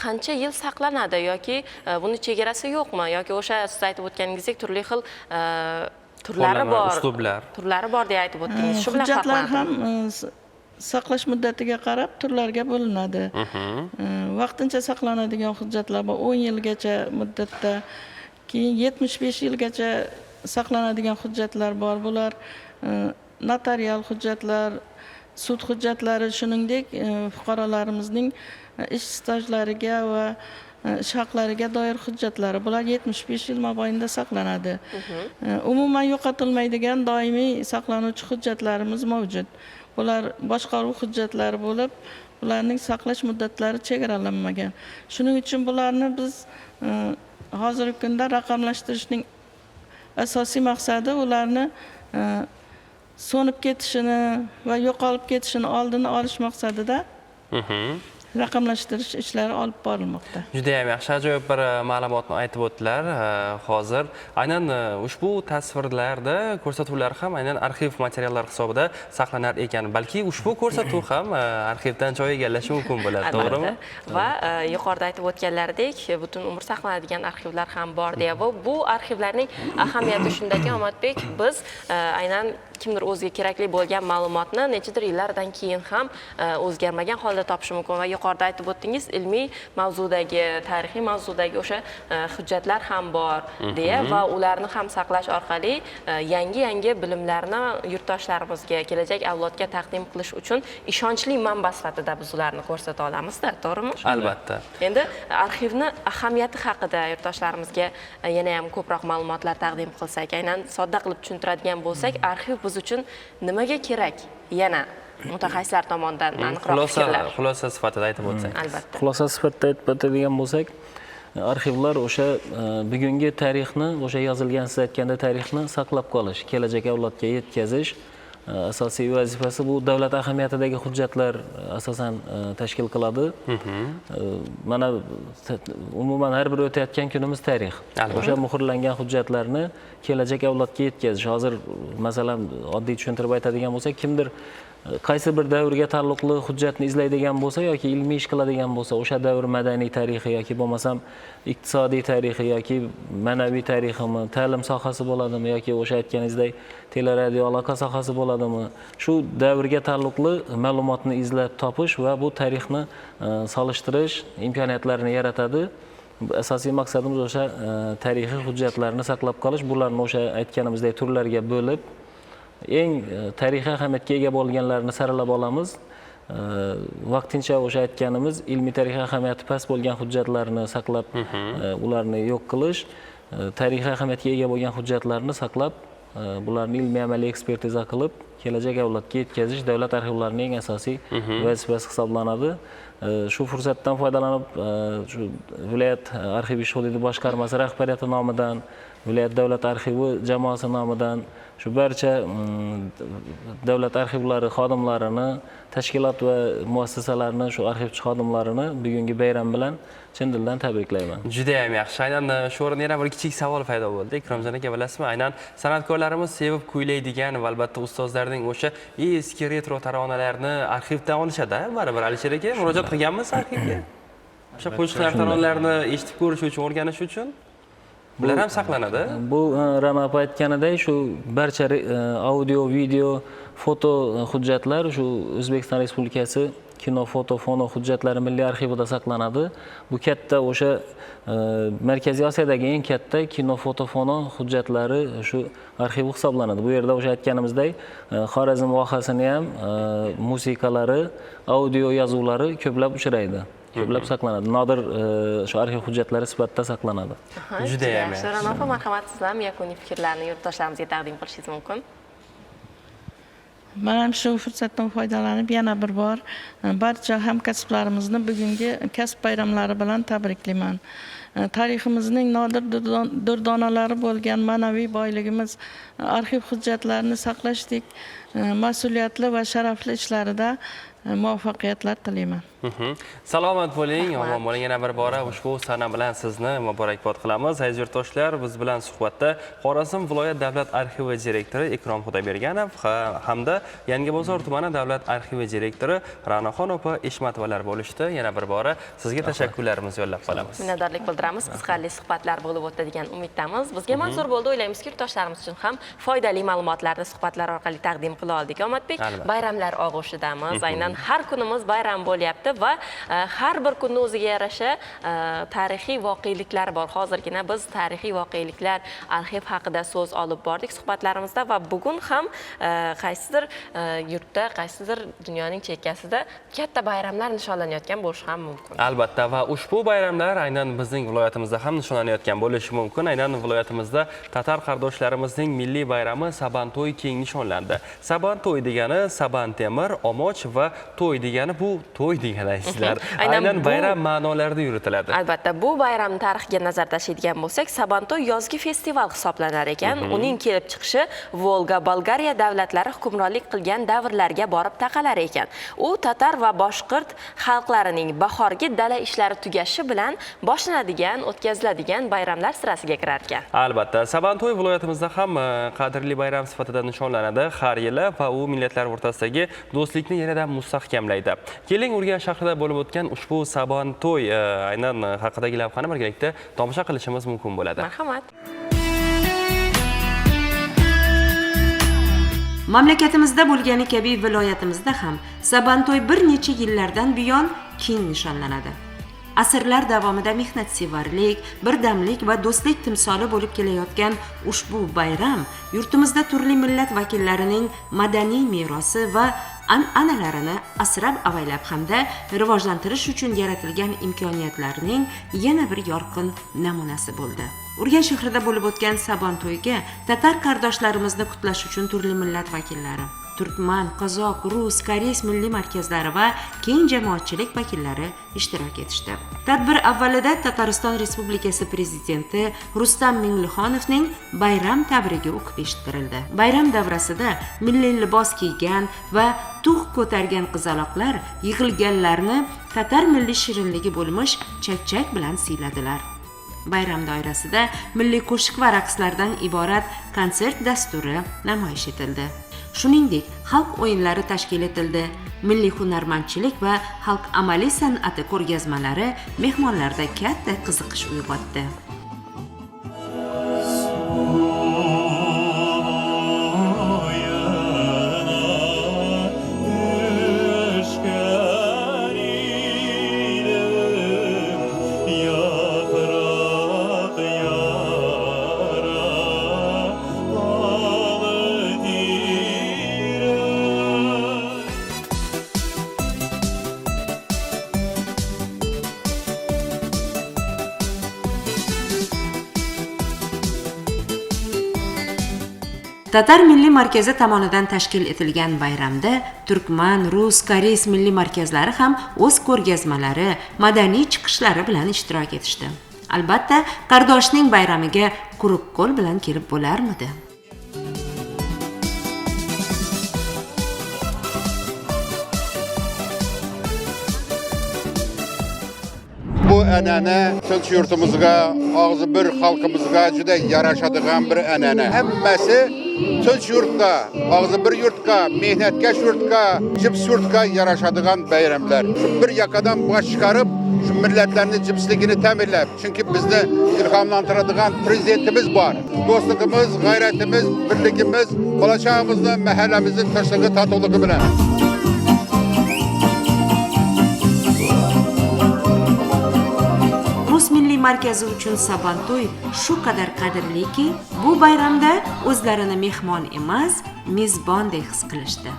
qancha yil saqlanadi yoki buni chegarasi yo'qmi yoki o'sha siz aytib o'tganingizdek turli xil turlari bor, turlari bor deb aytib o'tdingiz. Shu bilan hujjatlar ham saqlash muddatiga qarab turlarga bo'linadi. Vaqtincha saqlanadigan hujjatlar bor 10 yilgacha muddatda, keyin 75 yilgacha saqlanadigan hujjatlar bor. Bular notarial hujjatlar, sud hujjatlari, shuningdek fuqarolarimizning ish stajlariga va ish haqlariga doir hujjatlari. Bular 75 yil mobaynida saqlanadi. Umuman yo'qotilmaydigan doimiy saqlanuvchi hujjatlarimiz mavjud. Bular boshqaruv hujjatlari bo'lib, ularning saqlash muddatlari chegaralanmagan. Shuning uchun bularni biz hozirgi kunda raqamlashtirishning asosiy maqsadi ularni so'nib ketishini va yo'qolib ketishini oldini olish maqsadida raqamlashtirish ishlari olib borilmoqda. Juda ham yaxshi, ajoyib bir ma'lumotni aytib o'tdilar. Hozir aynan ushbu tasvirlarda ko'rsatuvlar ham aynan arxiv materiallar hisobida saqlanar ekan. Balki ushbu ko'rsatuv ham arxivdan joy egallashi mumkin bo'ladi, to'g'rimi? Va yuqorida aytib o'tganlaridek, butun umr saqlanadigan arxivlar ham bor deya. Bu arxivlarning ahamiyati shundaki, Omadbek, biz aynan kimdir o'ziga kerakli bo'lgan ma'lumotni nechadir yillardan keyin ham o'zgarmagan holda topishi mumkin va yuqorida aytib o'tdingiz, ilmiy mavzudagi, tarixiy mavzudagi o'sha hujjatlar ham bor deya va ularni ham saqlash orqali yangi bilimlarni yurtdoshlarimizga, kelajak avlodga taqdim qilish uchun ishonchli manba sifatida biz ularni ko'rsata olamiz-da, to'g'rimi? Albatta. Endi arxivni ahamiyati haqida yurtdoshlarimizga yana ham ko'proq ma'lumotlar taqdim qilsak, aynan sodda qilib tushuntiradigan bo'lsak, arxiv biz uchun nimaga kerak? Yana mutaxassislar tomonidan aniqroq fikrlar. Xulosa sifatida aytib o'tsak. Albatta. Xulosa sifatida aytib o'tadigan bo'lsak, arxivlar o'sha bugungi tarixni, o'sha yozilgan siz aytganda tarixni saqlab qolish, kelajak avlodga yetkazish asosiy vazifasi. Bu davlat ahamiyatidagi hujjatlar asosan tashkil qiladi. Mana umuman har bir o'tayotgan kunimiz tarix. O'sha muhrlangan hujjatlarni kelajak avlodga yetkazish. Hozir masalan oddiy tushuntirib aytadigan bo'lsak, kimdir qaysi bir davrga taalluqli hujjatni izlaydigan bo'lsa yoki ilmiy ish qiladigan bo'lsa, o'sha davr madaniy tarixi yoki bo'lmasam iqtisodiy tarixi yoki ma'naviy tariximi, ta'lim sohasi bo'ladimi yoki o'sha aytganingizdek teleradio aloqa sohasi bo'ladimi, shu davrga taalluqli ma'lumotni izlab topish va bu tarixni solishtirish imkoniyatlarini yaratadi. Asosiy maqsadimiz o'sha tarixiy hujjatlarni saqlab qolish, bularni o'sha aytganimizdek turlarga bo'lib eng tarixiy ahamiyatga ega bo'lganlarini saralab olamiz. Vaqtincha o'sha aytganimiz ilmiy tarixiy ahamiyati past bo'lgan hujjatlarni saqlab, ularni yo'q qilish, tarixiy ahamiyatga ega bo'lgan hujjatlarni saqlab, bularni ilmiy amaliy ekspertiza qilib, kelajak avlodga yetkazish davlat arxivlarining eng asosiy vazifasi hisoblanadi. Shu fursatdan foydalanib, shu viloyat arxiv ish hududi boshqarmasi rahbariyati nomidan, viloyat davlat arxivi jamoasi nomidan shu barcha davlat arxivlari xodimlarini, tashkilot va muassasalarni, shu arxivchi xodimlarini bugungi bayram bilan chin dildan tabriklayman. Juda ham yaxshi. Aynan shu o'rinda yana bir kichik savol paydo bo'ldi. Ikromjon aka, bilasizmi, aynan san'atkorlarimiz sevib kuylaydigan va albatta ustozlarning o'sha eski retro taronalarni arxivdan olishadi. Baribir Alisher aka, murojaat qilganmiz arxivga. O'sha qo'shiqlar taronalarini eshitib ko'rish uchun, o'rganish uchun bular ham saqlanadi. Bu Ramap aytganidek, shu barcha audio, video, foto hujjatlar shu O'zbekiston Respublikasi kino, foto, fono hujjatlari milliy arxivida saqlanadi. Bu katta o'sha Markaziy Osiyodagi eng katta kino, foto, fono hujjatlari shu arxiv hisoblanadi. Bu yerda o'sha aytganimizdek, Xorazm vohasini ham musiqalari, audio yozuvlari ko'plab uchraydi. Ko'plab saqlanadi. Nodir shu arxiv hujjatlari sifatida saqlanadi. Juda ham yaxshi. Ramap, marhamat, siz ham yakuniy fikrlarni yurtdoshlarimizga taqdim qilishingiz mumkin. Men ham shu fursatdan foydalanib yana bir bor barcha hamkasblarimizni bugungi kasb bayramlari bilan tabriklayman. Tariximizning nodir durdonalari bo'lgan ma'naviy boyligimiz arxiv hujjatlarini saqlashdek mas'uliyatli va sharafli ishlarida muvaffaqiyatlar tilayman. Salomat bo'ling, omon bo'ling. Yana bir bora ushbu sana bilan sizni muborakbod qilamiz. Aziz yurtdoshlar, biz bilan suhbatda Xorazm viloyat davlat arxivi direktori Ikrom Xudoyberganov hamda Yangibozor tumani davlat arxivi direktori Ra'noxon opa Eshmatovalar bo'lishdi. Yana bir bora sizga tashakkurlarimizni yo'llab qolamiz. Minnatdorlik bildiramiz. Qiziqarli suhbatlar bo'lib o'tadigan umiddamiz. Bizga manzur bo'ldi, o'ylaymizki, yurtdoshlarimiz uchun ham foydali ma'lumotlarni suhbatlar orqali taqdim qila oldik. Omadbek, bayramlar og'ushidamiz. Aynan har kunimiz bayram bo'lyapti va har bir kunning o'ziga yarasha tarixiy voqeliklar bor. Hozirgina biz tarixiy voqeliklar, arxiv haqida so'z olib bordik suhbatlarimizda va bugun ham qaysidir yurtda, qaysidir dunyoning chekkasida katta bayramlar nishonlanayotgan bo'lishi ham mumkin. Albatta, va ushbu bayramlar aynan bizning viloyatimizda ham nishonlanayotgan bo'lishi mumkin. Aynan viloyatimizda tatar qardoshlarimizning milliy bayrami Sabanto'y keng nishonlandi. Sabanto'y degani Saban temir, omoch va to'y degani bu to'y degaysizlar. Aynan bayram ma'nolarida yuritiladi. Albatta, bu bayram tarixiga nazar tashlaydigan bo'lsak, Sabanto'y yozgi festival hisoblanar ekan. Uning kelib chiqishi Volga, Bolgariya davlatlari hukmronlik qilgan davrlarga borib taqalar ekan. U tatar va boshqirt xalqlarining bahorgi dala ishlari tugashi bilan boshlanadigan, o'tkaziladigan bayramlar sirasiga kirar ekan. Albatta, Sabanto'y viloyatimizda ham qadrli bayram sifatida nishonlanadi har yili va u millatlar o'rtasidagi do'stlikni yanada mustahkamlaydi. Keling, Urganch shahrida bo'lib o'tgan ushbu Sabanto'y aynan haqidagi lavhani birgalikda tomosha qilishimiz mumkin bo'ladi. Marhamat. Mamlakatimizda bo'lgani kabi viloyatimizda ham Sabanto'y bir necha yillardan buyon keng nishonlanadi. Asrlar davomida mehnatsevarlik, birdamlik va do'stlik timsoli bo'lib kelayotgan ushbu bayram yurtimizda turli millat vakillarining madaniy merosi va an'analarini asrab-avaylab hamda rivojlantirish uchun yaratilgan imkoniyatlarning yana bir yorqin namunasi bo'ldi. Urganch shahrida bo'lib o'tgan Sabanto'yga tatar qardoshlarimizni qutlash uchun turli millat vakillari, turkman, qozoq, rus, koreys milliy markazlari va keng jamoatchilik vakillari ishtirok etishdi. Tadbir avvalida Tatariston Respublikasi prezidenti Rustam Minglixonovning bayram tabrigi o'qib eshittirildi. Bayram davrasida milliy libos kiygan va tug' ko'targan qizaloqlar yig'ilganlarni tatar milliy shirinligi bo'lmish chakchak bilan siyladilar. Bayram doirasida milliy qo'shiq va raqslardan iborat konsert dasturi namoyish etildi. Shuningdek, xalq o'yinlari tashkil etildi. Milliy hunarmandchilik va xalq amaliy san'ati ko'rgazmalari mehmonlarda katta qiziqish uyg'otdi. Tatar milliy markazi tomonidan tashkil etilgan bayramda turkman, rus, koreys milliy markazlari ham o'z ko'rgazmalari, madaniy chiqishlari bilan ishtirok etishdi. Albatta, qardoshning bayramiga quruq qo'l bilan kelib bo'larmidi? Bu an'ana tinch yurtimizga, og'zi bir xalqimizga juda yarashadigan bir an'ana. Hammasi tinch yurtga, og'zi bir yurtga, mehnatkash yurtga, jips yurtga yarashadigan bayramlar. Shu bir yakadan bosh chiqarib, shu millatlarning jipsligini ta'minlab, chunki bizni ilhomlantiradigan prezidentimiz bor. Do'stligimiz, g'ayratimiz, birligimiz, bo'lajog'imizni, mahallamizning tinchligi, totuvligi bilan. Rus milliy markazi uchun Sabanto'y shu qadar qadrliki, bu bayramda o'zlarini mehmon emas, mezbondek his qilishdi.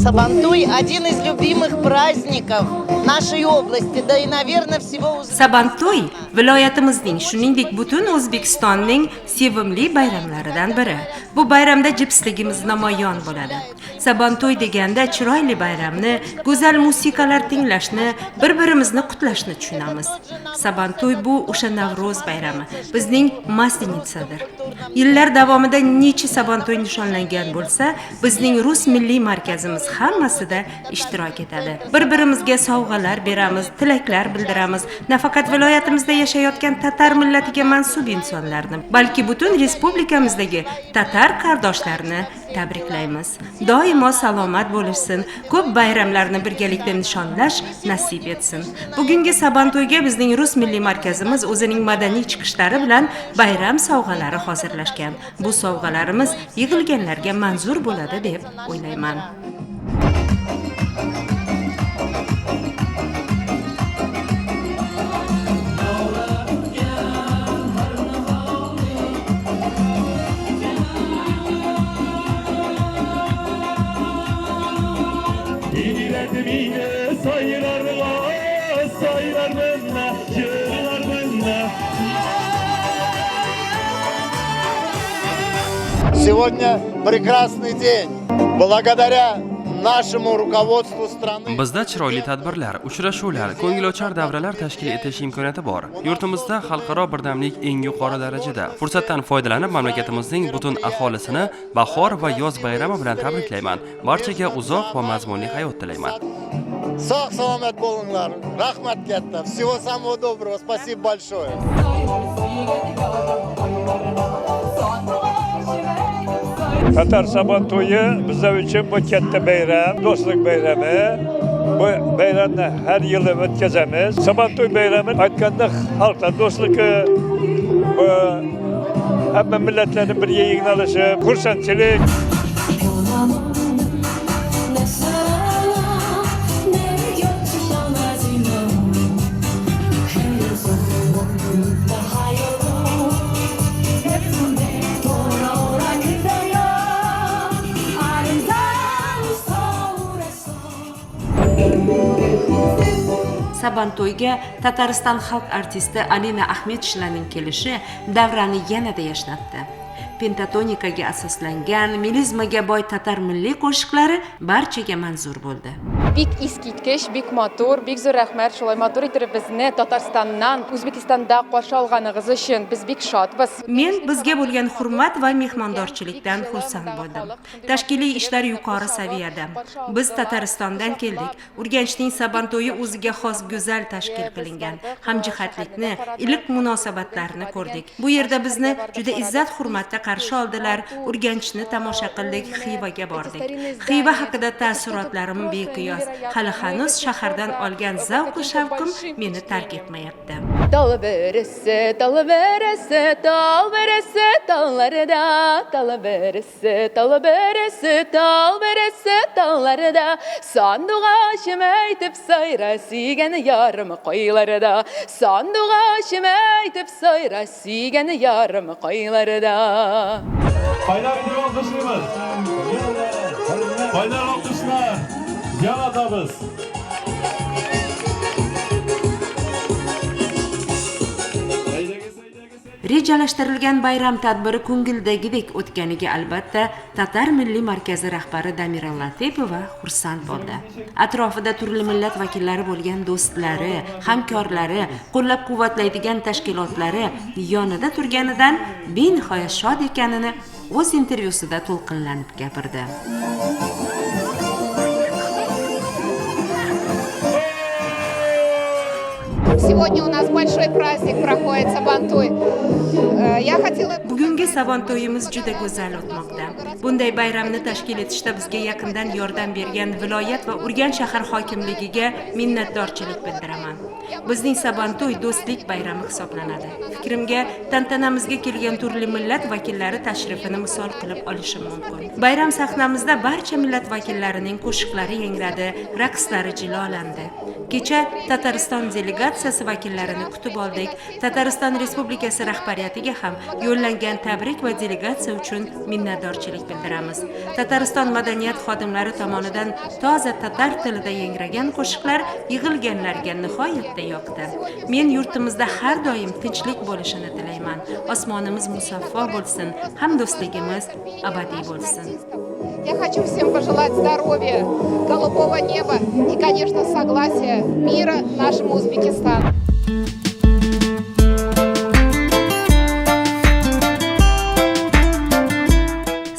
Сабантуй – один из любимых праздников нашей области, да и, наверное, всего Sabanto'y viloyatimizning, shuningdek butun O'zbekistonning sevimli bayramlaridan biri. Bu bayramda jipsligimiz namoyon bo'ladi. Sabanto'y deganda chiroyli bayramni, go'zal musiqalar tinglashni, bir-birimizni qutlashni tushunamiz. Sabanto'y bu o'sha Navro'z bayrami, bizning maslenitsadir. Yillar davomida necha Sabanto'y nishonlangan bo'lsa, bizning Rus milliy markazimiz hammasida ishtirok etadi. Bir-birimizga sovg'alar beramiz, tilaklar bildiramiz. Nafaqat viloyatimizda yashayotgan tatar millatiga mansub insonlarni, balki butun respublikamizdagi tatar qardoshlarni tabriklaymiz. Doimo salomat bo'lishsin, ko'p bayramlarni birgalikda nishonlash nasib etsin. Bugungi Sabanto'yga bizning Rus milliy markazimiz o'zining madaniy chiqishlari bilan bayram sovg'alari hozirlashgan. Bu sovg'alarimiz yig'ilganlarga manzur bo'ladi deb o'ylayman. Mine Сегодня прекрасный день. Благодаря нашему rukovodstvu страны. Bizda chiroyli tadbirlar, uchrashuvlar, ko'ngilochar davralar tashkil etish imkoniyati bor. Yurtimizda xalqaro birdamlik eng yuqori darajada. Fursatdan foydalanib mamlakatimizning butun aholisini bahor va yoz bayrami bilan tabriklayman. Barchaga uzoq va mazmunli hayot tilayman. Sog' salomat bo'linglar. Rahmat katta. Всего самого доброго. Спасибо большое. Tatar Sabon to'yi bizlar uchun bu katta bayram, do'stlik bayrami. Bu bayramni har yili o'tkazamiz. Sabon to'y bayrami aytganda xalqlar do'stligi, bu hamma millatlarning birga yig'ilishi, xursandchilik. Sabantoyga Tatariston xalq artisti Alina Ahmedshinaning kelishi davrani yanada yashnatdi. Pentatonikaga asoslangan, melizmaga boy tatar milliy qo'shiqlari barchaga manzur bo'ldi. Bik iskitkish, bik motor, bik zo'r rahmat, shulay motor etib bizni Tataristondan, O'zbekistonda qarshi olganingiz uchun biz bik shodmiz. Men bizga bo'lgan hurmat va mehmondorchilikdan xursand bo'ldim. Tashkiliy ishlar yuqori saviyada. Biz Tataristondan keldik. Urganchning Sabantoyi o'ziga xos go'zal tashkil qilingan. Hamjihatlikni, iliq munosabatlarni ko'rdik. Bu yerda bizni juda izzat hurmatda qarshi oldilar. Urganchni tomosha qildik, Xivaga bordik. Xiva haqida taassurotlarim beqiyos. Hali hanuz shahardan olgan zavq va shavqim meni tark etmayapti. Dal beresi, dal beresi, dal beresi, dallarda, dal beresi, dal beresi, dal beresi, dallarda. Sanduğa şimeytip sayrasigen yarım qoylarda. Sanduğa şimeytip sayrasigen yarım qoylarda. Bayram video alkışlayımız. Bayram alkışlar. Yaratamiz. Rejalashtirilgan bayram tadbiri ko'ngildagidek o'tganiga albatta Tatar milliy markazi rahbari Damira Latipova xursand bo'ldi. Atrofida turli millat vakillari bo'lgan do'stlari, hamkorlari, qo'llab-quvvatlaydigan tashkilotlari yonida turganidan benihoya shod ekanini o'z intervyusida to'lqinlanib gapirdi. Сегодня у нас большой праздник проходит Сабантуй. Я хотела... Bugungi Sabantoyimiz juda go'zal o'tmoqda. Bunday bayramni tashkil etishda bizga yaqindan yordam bergan viloyat va Urganch shahar hokimligiga minnatdorchilik bildiraman. Bizning Sabantoy do'stlik bayrami hisoblanadi. Fikrimga, tantanamizga kelgan turli millat vakillari tashrifini misol qilib olishim mumkin. Bayram sahnamizda barcha millat vakillarining qo'shiqlari yangradi, raqslari jilolandi. Kecha Tatariston delegatsiyasi vakillarini kutib oldik. Tatariston Respublikasi rahbariyatiga ham yo'llangan tabrik va delegatsiya uchun minnatdorchilik bildiramiz. Tatariston madaniyat xodimlari tomonidan toza tatar tilida yangragan qo'shiqlar yig'ilganlarga nihoyatda yoqdi. Men yurtimizda har doim tinchlik bo'lishini tilayman. Osmonimiz musaffo bo'lsin, hamdo'stligimiz abadiy bo'lsin. Я хочу всем пожелать здоровья, голубого неба и, конечно, согласия, мира нашему Узбекистану.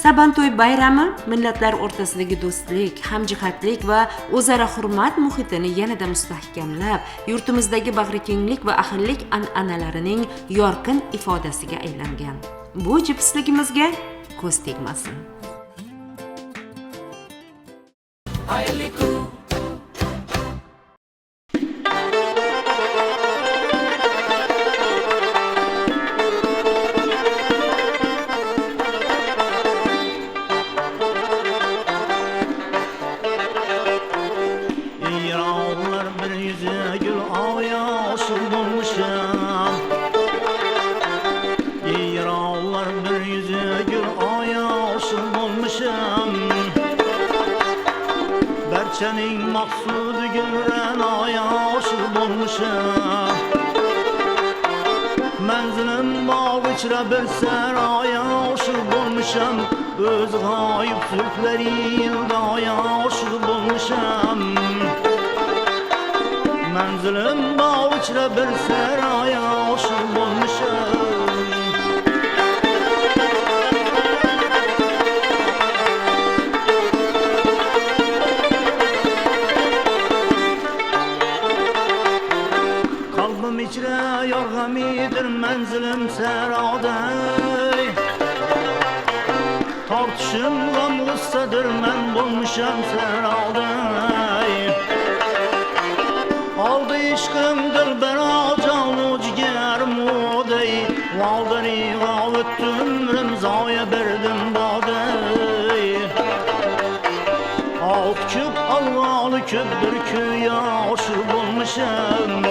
Sabantoy bayrami millatlar o'rtasidagi do'stlik, hamjihatlik va o'zaro hurmat muhitini yanada mustahkamlab, yurtimizdagi bag'rikenglik va ahillik an'analarining yorqin ifodasiga aylangan. Bu jipsligimizga ko'z tegmasin. Yağlar bir yüze gül ayaşı bulmuşam. Yağlar bir yüze gül ayaşı bulmuşam. Berçenin maksudu gülren ayaşı bulmuşam. Menzilim bağı içra bir seraya aşık olmuşam öz gayip zülfleri daya aşık olmuşam Menzilim bağ içra bir seraya aşık olmuşam Kalbim içre yorgamidir menzilim seraday Tartışım gam gıssadır men bulmuşam seraday Aldı işkım dilbera canlı ciğerim oday Valdari gavut ömrüm berdim baday Alt küp alvalı küptür köye aşık olmuşam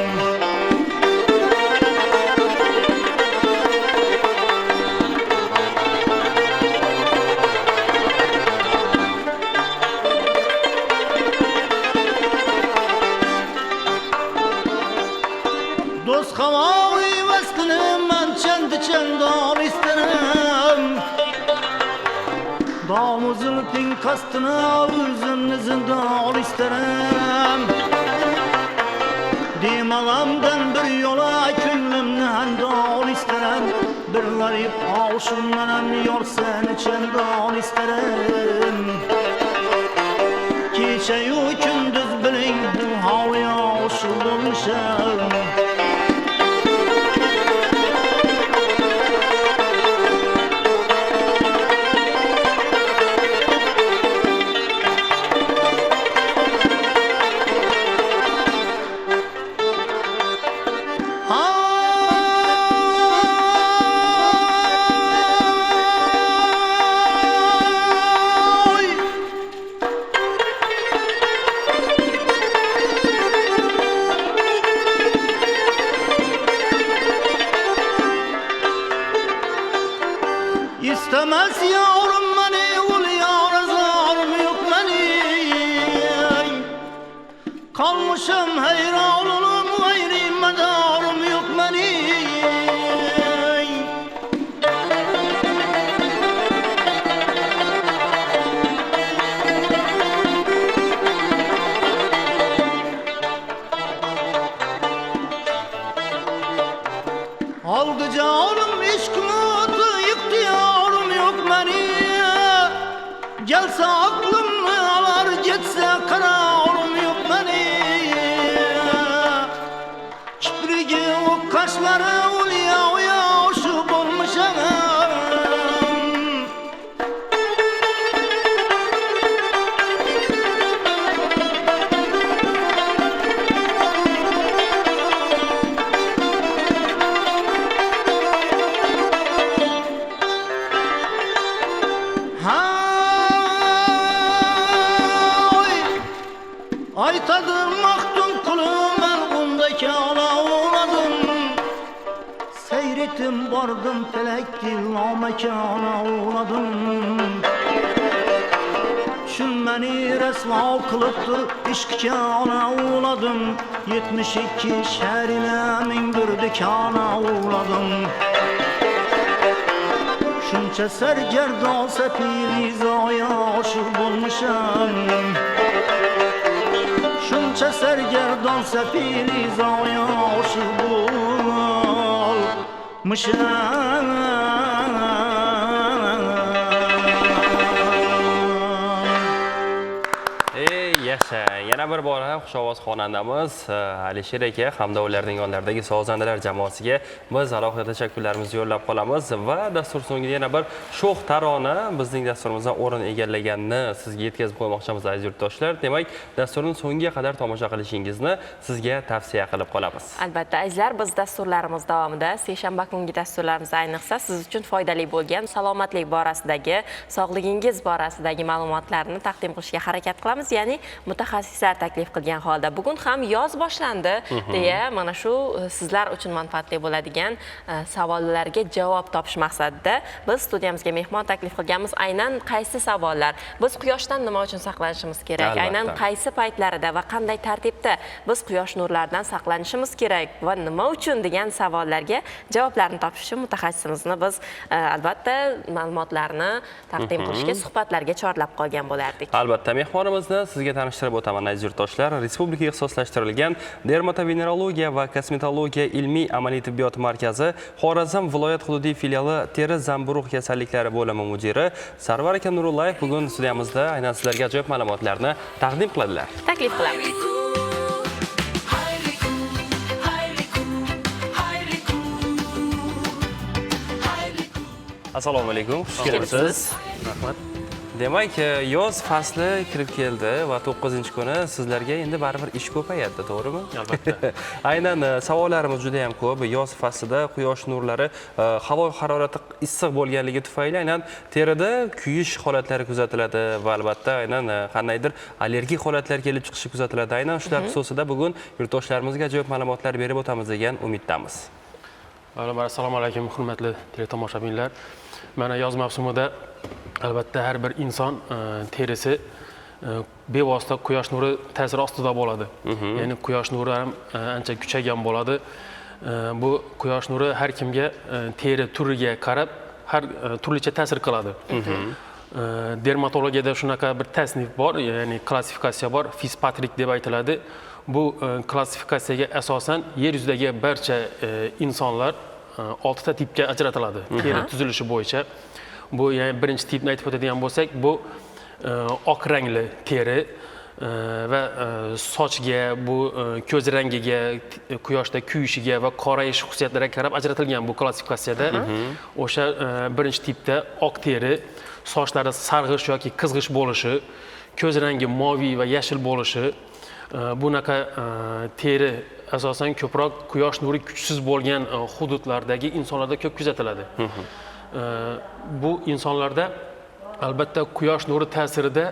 Dost havavi vestini men çendal isterim Damızın pin kastını üzümlü zindal isterim Dimalamdan bir yola küllümden dal isterim Bir garip aşım menem yor seni çendal isterim Geceyu gündüz bilin bu havaya aşık olmuşam İstemez yavrum beni, ul yar zarım yok beni Kalmışım heyranım, gayri medarım yok beni Aldı canım işkımı yıktı yavrum yok beni Gelse aklımı alır gitse kararım yok beni Kiprigi o kaşları ulya uya aşık olmuşam Aytadım maktun kulum ben bundaki ağladım Seyrettim vardım felekti lamekana uğradım Şun beni resva kılıptır işkana uğradım 72 şehrine min bir dükana uğradım Şunça sergerdan sepili zaya aşık bulmuşam Şunça sergerdan sepili zaya aşık bulmuşam Yana bir bora xushovoz xonandamiz Alisher aka hamda ularning yonlaridagi sozandalar jamoasiga biz alohida tashakkurlarimizni yo'llab qolamiz va dastur so'ngida yana bir sho'x tarona bizning dasturimizdan o'rin egallaganini sizga yetkazib qo'ymoqchimiz aziz yurtdoshlar. Demak, dasturning so'ngiga qadar tomosha qilishingizni sizga tavsiya qilib qolamiz. Albatta azizlar, biz dasturlarimiz davomida seshanba kungi dasturlarimizda ayniqsa siz uchun foydali bo'lgan salomatlik borasidagi, sog'ligingiz borasidagi ma'lumotlarni taqdim qilishga harakat qilamiz, ya'ni mutaxassislar darslar taklif qilgan holda bugun ham yoz boshlandi deya mana shu sizlar uchun manfaatli bo'ladigan savollarga javob topish maqsadida biz studiyamizga mehmon taklif qilganmiz. Aynan qaysi savollar, biz quyoshdan nima uchun saqlanishimiz kerak, aynan qaysi paytlarida va qanday tartibda biz quyosh nurlaridan saqlanishimiz kerak va nima uchun degan savollarga javoblarni topish uchun mutaxassisimizni biz albatta ma'lumotlarni taqdim qilishga, suhbatlarga chorlab qolgan bo'lardik. Albatta, mehmonimizni sizga tanishtirib o'taman aziz yurtdoshlar. Respublikaga ixtisoslashtirilgan Dermatovenerologiya va kosmetologiya ilmiy amaliy tibbiyot markazi Xorazm viloyat hududiy filiali teri zamburug' kasalliklari bo'limi mudiri Sarvar aka Nurullayev bugun studiyamizda aynan sizlarga ajoyib ma'lumotlarni taqdim qiladilar. Taklif qilamiz. Assalomu alaykum. Xush kelibsiz. Rahmat. Demak, yoz fasli kirib keldi va 9-kuni sizlarga endi baribir ish ko'payadi, to'g'rimi? Albatta. Aynan savollarimiz juda ham ko'p. Yoz faslida quyosh nurlari, havo harorati issiq bo'lganligi tufayli aynan terida kuyish holatlari kuzatiladi va albatta aynan qandaydir allergik holatlar kelib chiqishi kuzatiladi. Aynan shular xususida bugun yurtdoshlarimizga ajoyib ma'lumotlar berib o'tamiz degan umiddamiz. Assalomu alaykum, hurmatli teletomoshabinlar. Mana yoz mavsumida albatta har bir inson terisi bevosita quyosh nuri ta'siri ostida bo'ladi. Ya'ni quyosh nuri ham ancha kuchaygan bo'ladi. Bu quyosh nuri har kimga teri turiga qarab har turlicha ta'sir qiladi. Dermatologiyada shunaqa bir tasnif bor, ya'ni klassifikatsiya bor, Fitzpatrick deb aytiladi. Bu klassifikatsiyaga asosan yer yuzidagi barcha insonlar 6 ta tipga ajratiladi. Teri tuzilishi bo'yicha. Bu yani birinchi tipni aytib o'tadigan bo'lsak, bu oq rangli teri va sochga, bu ko'z rangiga, quyoshda kuyishiga va qorayish xususiyatlariga qarab ajratilgan bu klassifikatsiyada. O'sha birinchi tipda oq teri, sochlari sarg'ish yoki qizg'ish bo'lishi, ko'z rangi moviy va yashil bo'lishi, bunaqa teri asosan ko'proq quyosh nuri kuchsiz bo'lgan hududlardagi insonlarda ko'p kuzatiladi. Bu insonlarda albatta quyosh nuri ta'sirida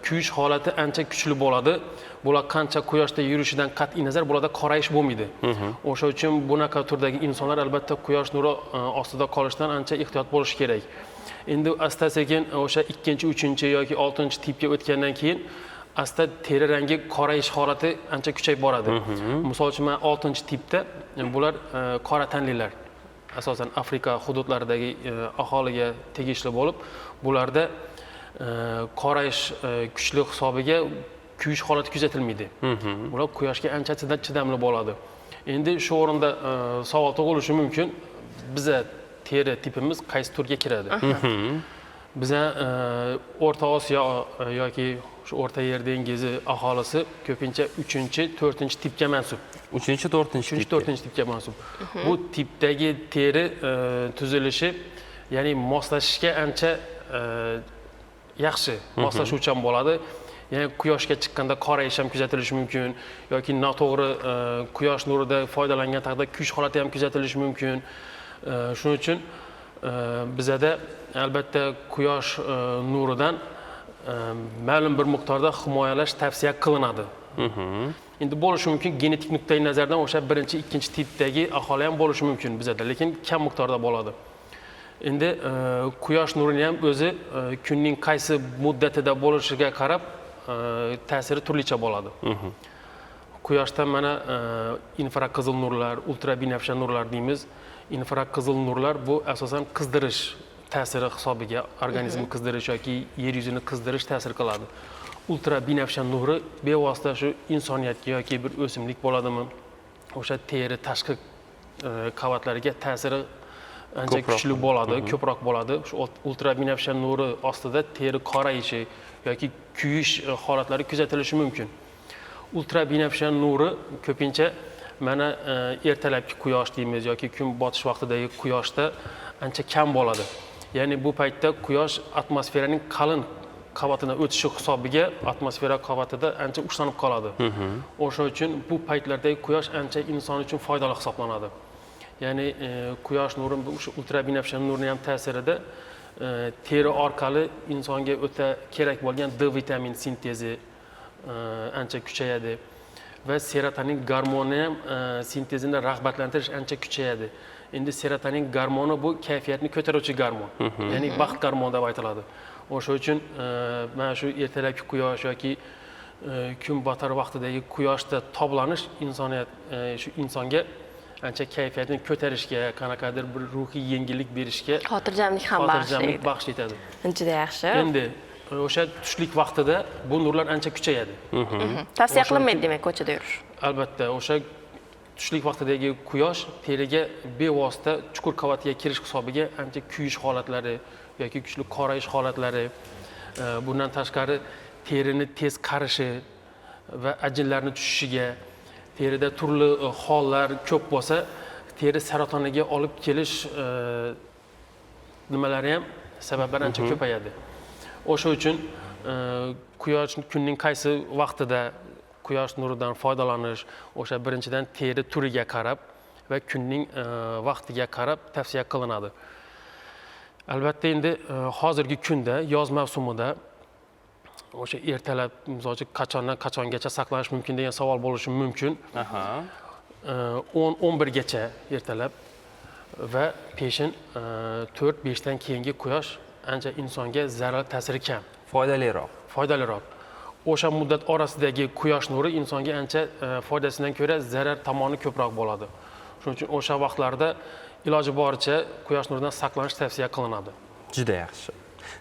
kuyish holati ancha kuchli bo'ladi. Bular qancha quyoshda yurishidan qat'iy nazar bularda qorayish bo'lmaydi. O'sha uchun bunaqa turdagi insonlar albatta quyosh nuri ostida qolishdan ancha ehtiyot bo'lish kerak. Endi asta-sekin o'sha 2-chi, 3-chi yoki 6-chi tipga o'tgandan keyin asta teri rangi qorayish holati ancha kuchayib boradi. Misol uchun 6-chi tipda bular qora tanlilar. Asosan Afrika hududlaridagi aholiga tegishli bo'lib, bularda qorayish kuchli hisobiga kuyish holati kuzatilmaydi. Bular quyoshga ancha chidamli bo'ladi. Endi shu o'rinda savol tug'ilishi mumkin, biza teri tipimiz qaysi turga kiradi? Biza O'rta Osiyo yoki shu O'rta Yer dengizi aholisi ko'pincha 3-chi, 4-chi tipga mansub. 3-chi, 4-chi tipga mansub. Bu tipdagi teri tuzilishi, ya'ni moslashishga ancha yaxshi, moslashuvchan bo'ladi. Ya'ni quyoshga chiqqanda qorayish ham kuzatilishi mumkin yoki noto'g'ri quyosh nurida foydalangan taqdirda kuyish holati ham kuzatilishi mumkin. Shuning uchun bizada albatta quyosh nuridan ma'lum bir miqdorda himoyalash tavsiya qilinadi. Endi bo'lishi mumkin genetik nuqtai nazardan o'sha 1-chi, 2-chi tipdagi aholi ham bo'lishi mumkin bizada, lekin kam miqdorda bo'ladi. Endi quyosh nurining ham o'zi kunning qaysi muddatida bo'lishiga qarab ta'siri turlicha bo'ladi. Quyoshdan mana infraqizil nurlar, ultrabinafsha nurlar deymiz. Infraqizil nurlar bu asosan qizdirish ta'siri hisobiga organizmni qizdirish yoki yer yuzini qizdirish ta'sir qiladi. Ultrabinafsha nuri bevosita shu insoniyatga yoki bir o'simlik bo'ladimi, o'sha teri tashqi qavatlariga ta'siri ancha kuchli bo'ladi, ko'proq bo'ladi. Shu ultrabinafsha nuri ostida teri qorayishi yoki kuyish holatlari kuzatilishi mumkin. Ultrabinafsha nuri ko'pincha mana ertalabki quyosh deymiz yoki kun botish vaqtidagi quyoshda ancha kam bo'ladi. Ya'ni bu paytda quyosh atmosferaning qalin qavatidan o'tishi hisobiga atmosfera qavatida ancha ushlanib qoladi. O'sha uchun bu paytlardagi quyosh ancha inson uchun foydali hisoblanadi. Ya'ni quyosh nuri, o'sha ultrabinafsha nurning ham ta'sirida teri orqali insonga o'ta kerak bo'lgan D vitamin sintezi, ancha kuchayadi va serotonin gormoni ham sintezini rag'batlantirish ancha kuchayadi. Endi serotonin gormoni bu kayfiyatni ko'taruvchi gormon, ya'ni baxt gormoni deb aytiladi. O'sha uchun mana shu ertalabki quyosh yoki kun botar vaqtidagi quyoshda toblanish shu insonga ancha kayfiyatni ko'tarishga, qanaqadir bir ruhiy yengillik berishga, xotirjamlik ham baxsh etadi. Juda yaxshi. Endi o'sha tushlik vaqtida bu nurlar ancha kuchayadi. Tavsiya qilinmaydi demak ko'chada yurish. Albatta, o'sha tushlik vaqtidagi quyosh teriga bevosita chuqur qavatiga kirish hisobiga ancha kuyish holatlari yoki kuchli qorayish holatlari, bundan tashqari terini tez qarishi va ajinlarni tushishiga, terida turli hollar ko'p bo'lsa, teri saratoniga olib kelish nimalari ham sabablar ancha ko'payadi. O'sha uchun quyosh kunning qaysi vaqtida quyosh nuridan foydalanish, o'sha birinchidan teri turiga qarab va kunning vaqtiga qarab tavsiya qilinadi. Albatta endi hozirgi kunda yoz mavsumida o'sha ertalab misol qachondan qachongacha saqlanish mumkin degan savol bo'lishi mumkin. 10-11 gacha ertalab va peshin 4-5 dan keyingi quyosh ancha insonga zarar ta'siri kam, foydaliroq. O'sha muddat orasidagi quyosh nuri insonga ancha foydasidan ko'ra zarar tomoni ko'proq bo'ladi. Shuning uchun o'sha vaqtlarda iloji boricha quyosh nuridan saqlanish tavsiya qilinadi. Juda yaxshi.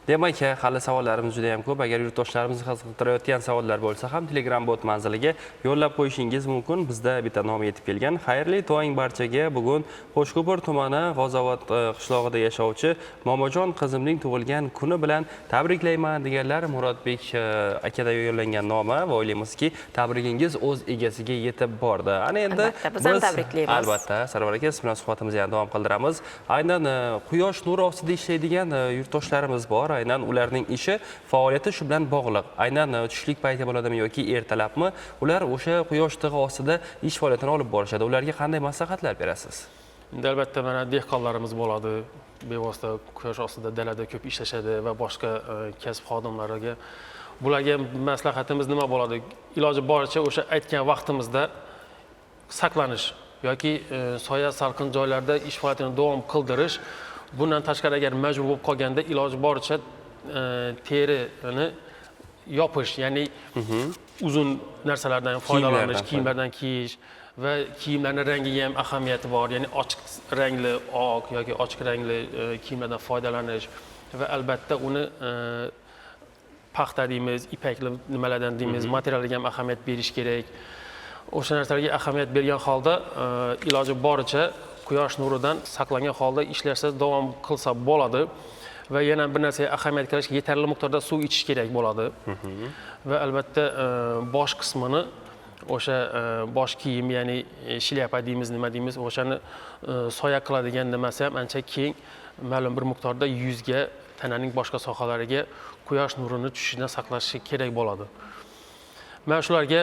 Demak, hali savollarimiz juda ham ko'p. Agar yurtdoshlarimiz qiziqtirayotgan savollar bo'lsa ham Telegram bot manziliga yo'llab qo'yishingiz mumkin. Bizda bitta nom yetib kelgan. Xayrli tong barchaga. Bugun Qo'shko'pir tumani G'ozobod qishlog'ida yashovchi Momojon qizimning tug'ilgan kuni bilan tabriklayman deganlar Murodbek akada yo'llangan noma va o'ylaymizki, tabrigingiz o'z egasiga yetib bordi. Ana endi biz ham tabriklaymiz. Albatta, Sarvar aka, siz bilan suhbatimizni ham davom qildiramiz. Aynan quyosh nuri ostida ishlaydigan yurtdoshlarimiz bor. Aynan ularning ishi, faoliyati shu bilan bog'liq. Aynan tushlik payti bo'ladimi yoki ertalabmi, ular o'sha quyosh tig'i ostida ish faoliyatini olib borishadi. Ularga qanday maslahatlar berasiz? Endi albatta mana dehqonlarimiz bo'ladi, bevosita quyosh ostida dalada ko'p ishlashadi va boshqa kasb xodimlariga bularga maslahatimiz nima bo'ladi? Iloji boricha o'sha aytgan vaqtimizda saqlanish yoki soya salqin joylarda ish faoliyatini davom qildirish. Bundan tashqari agar majbur bo'lib qolganda iloji boricha terini yopish, ya'ni uzun narsalardan foydalanish, kiyimlardan kiyish va kiyimlarning rangiga ham ahamiyati bor, ya'ni ochiq rangli oq yoki ochiq rangli kiyimlardan foydalanish va albatta uni paxta deymiz, ipakli nimalardan deymiz, materialga ham ahamiyat berish kerak. O'sha narsalarga ahamiyat bergan holda iloji boricha quyosh nuridan saqlangan holda ishlashda davom qilsa bo'ladi va yana bir narsaga ahamiyat qilish, yetarli miqdorda suv ichish kerak bo'ladi. Va albatta bosh qismini o'sha bosh kiyim, ya'ni shlyapa deymiz, nima deymiz, o'shani soya qiladigan nimasi ham ancha keng, ma'lum bir miqdorda yuzga, tananing boshqa sohalariga quyosh nurini tushishidan saqlashi kerak bo'ladi. Mana shularga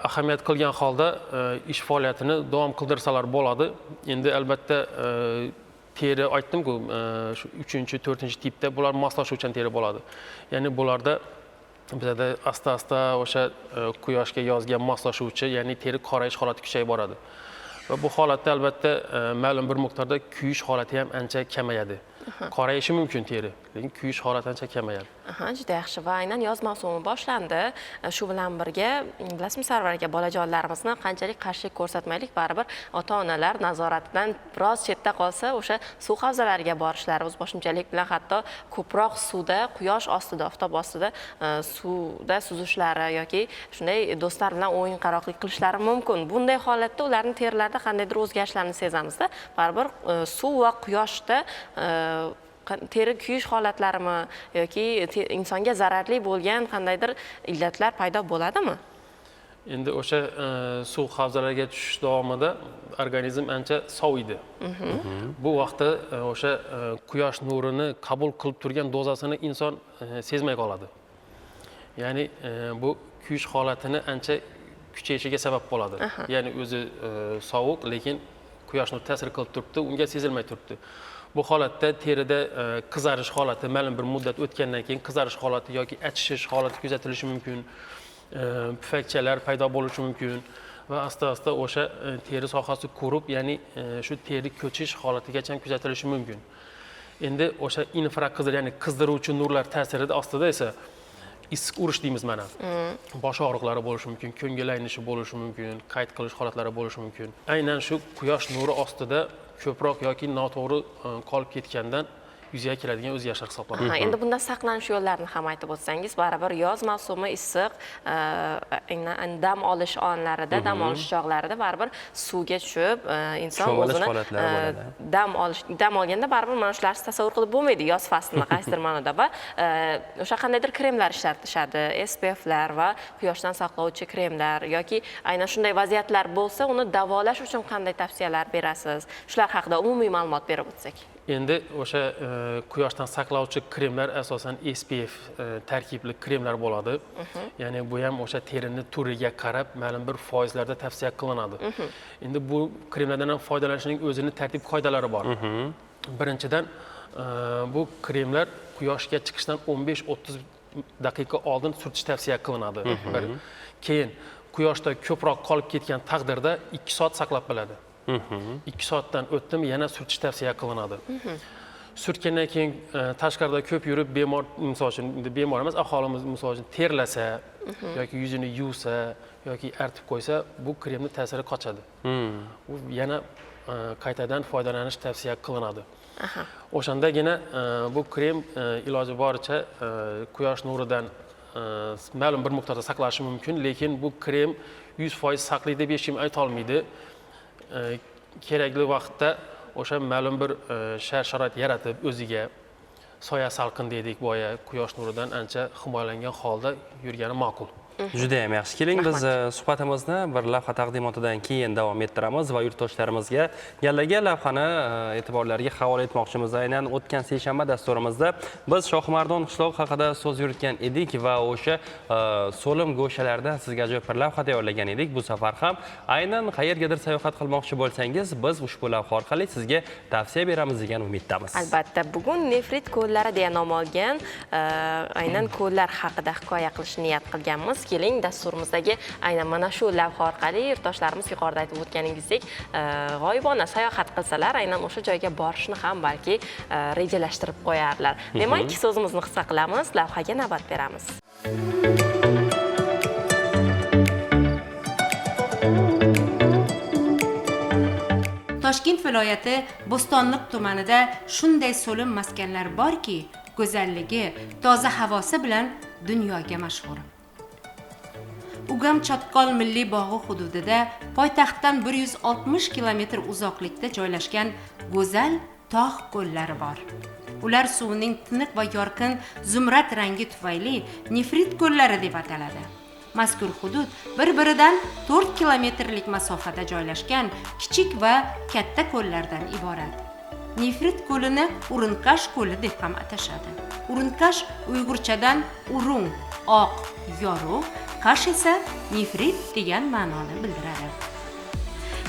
ahamiyat qilgan holda ish faoliyatini davom qildirsalar bo'ladi. Endi albatta teri aytdim-ku, shu 3-4-tipda bular moslashuvchan teri bo'ladi. Ya'ni bularda bizda asta-asta o'sha quyoshga yozgan moslashuvchi, ya'ni teri qorayish holati kuchayib boradi. Va bu holatda albatta ma'lum bir miqdorda kuyish holati ham ancha kamayadi. Qorayishi mumkin teri, lekin kuyish holati ancha kamayadi. Juda yaxshi. Va aynan yoz mavsumi boshlandi. Shu bilan birga, bilasizmi Sarvar aka, bolajonlarimizni qanchalik qarshilik ko'rsatmaylik, baribir ota-onalar nazoratidan biroz chetda qolsa, o'sha suv havzalariga borishlari, o'zboshimchalik bilan hatto ko'proq suvda, quyosh ostida, oftob ostida suvda suzishlari yoki shunday do'stlar bilan o'yin qaroqlik qilishlari mumkin. Bunday holatda ularning terilarida qandaydir o'zgarishlarni sezamizda, baribir suv va quyoshda teri kuyish holatlarimi yoki insonga zararli bo'lgan qandaydir illatlar paydo bo'ladimi? Endi o'sha suv havzalariga tushish davomida organizm ancha soviydi. Bu vaqtda o'sha quyosh nurini qabul qilib turgan dozasini inson sezmay qoladi. Ya'ni bu kuyish holatini ancha kuchayishiga sabab bo'ladi. Ya'ni o'zi sovuq, lekin quyosh nur ta'sir qilib turibdi, unga sezilmay turibdi. Bu holatda terida qizarish holati, ma'lum bir muddat o'tgandan keyin qizarish holati yoki achishish holati kuzatilishi mumkin. pufakchalar paydo bo'lishi mumkin va asta-asta o'sha teri sohasi qurib, ya'ni shu teri ko'chish holatigacha kuzatilishi mumkin. Endi o'sha infraqizil, ya'ni qizdiruvchi nurlar ta'sirida ostida esa issiq urish deymiz mana. Bosh og'riqlari bo'lishi mumkin, ko'ngil aynishi bo'lishi mumkin, qayt qilish holatlari bo'lishi mumkin. Aynan shu quyosh nuri ostida ko'proq yoki noto'g'ri qolib ketgandan yuzaga keladigan o'zgarishlar hisoblanadi. Endi bundan saqlanish yo'llarini ham aytib o'tsangiz, baribir yoz mavsumi issiq, dam olish onlarida, dam olish chog'larida baribir suvga tushib, inson o'zini dam olganda baribir mana shularni tasavvur qilib bo'lmaydi yoz faslini qaysidir ma'noda va o'sha qandaydir kremlar ishlatishadi, SPFlar va quyoshdan saqlovchi kremlar yoki aynan shunday vaziyatlar bo'lsa, uni davolash uchun qanday tavsiyalar berasiz? Shular haqida umumiy ma'lumot berib o'tsak. Endi o'sha quyoshdan saqlovchi kremlar asosan SPF tarkibli kremlar bo'ladi. Ya'ni bu ham o'sha terini turiga qarab ma'lum bir foizlarda tavsiya qilinadi. Endi bu kremlardan ham foydalanishning o'zining tartib qoidalari bor. Birinchidan bu kremlar quyoshga chiqishdan 15-30 daqiqa oldin surtish tavsiya qilinadi. Keyin quyoshda ko'proq qolib ketgan taqdirda 2 soat saqlab bo'ladi. 2 soatdan o'tdimi yana surtish tavsiya qilinadi. Surtgandan keyin tashqarida ko'p yurib bemor, misol uchun bemor emas, aholimiz misol uchun terlasa yoki yuzini yuvsa yoki artib qo'ysa, bu kremning ta'siri qochadi. U yana qaytadan foydalanish tavsiya qilinadi. O'shandagina bu krem iloji boricha quyosh nuridan ma'lum bir miqdorda saqlashi mumkin, lekin bu krem 100% saqlaydi deb hech kim ayta olmaydi. Kerakli vaqtda o'sha ma'lum bir shart-sharoit yaratib o'ziga soya salqin deydik, boya quyosh nuridan ancha himoyalangan holda yurgani ma'qul. Juda ham yaxshi. Keling, biz suhbatimizni bir lavha taqdimotidan keyin davom ettiramiz va yurtdoshlarimizga yangi lavhani e'tiborlariga havola etmoqchimiz. Aynan o'tgan seshanba dasturimizda biz Shohimardon qishlog'i haqida so'z yuritgan edik va o'sha so'lim go'shalardan sizga ajoyib bir lavha tayyorlagan edik. Bu safar ham aynan qayergadir sayohat qilmoqchi bo'lsangiz, biz ushbu lavha orqali sizga tavsiya beramiz degan umiddamiz. Albatta, bugun nefrit ko'llari deya nom olgan aynan ko'llar haqida hikoya qilishni niyat qilganmiz. Keling, dasturimizdagi aynan mana shu lavha orqali yurtdoshlarimiz yuqorida aytib o'tganingizdek, g'oyibona sayohat qilsalar, aynan o'sha joyga borishni ham balki rejalashtirib qo'yarlar. Demak, so'zimizni qisqa qilamiz, lavhaga navbat beramiz. Toshkent viloyati Bo'stonliq tumanida shunday so'lim maskanlar borki, go'zalligi, toza havosi bilan dunyoga mashhur. Ugam Chatkol milliy bog'i hududida poytaxtdan 160 kilometr uzoqlikda joylashgan go'zal tog' ko'llari bor. Ular suvining tiniq va yorqin zumrad rangi tufayli nefrit ko'llari deb ataladi. Mazkur hudud bir-biridan 4 kilometrlik masofada joylashgan kichik va katta ko'llardan iborat. Nefrit ko'lini Urinkash ko'li deb ham atashadi. Urinkash uyg'urchadan urung, oq, yorug', Kash esa nefrit degan ma'noni bildiradi.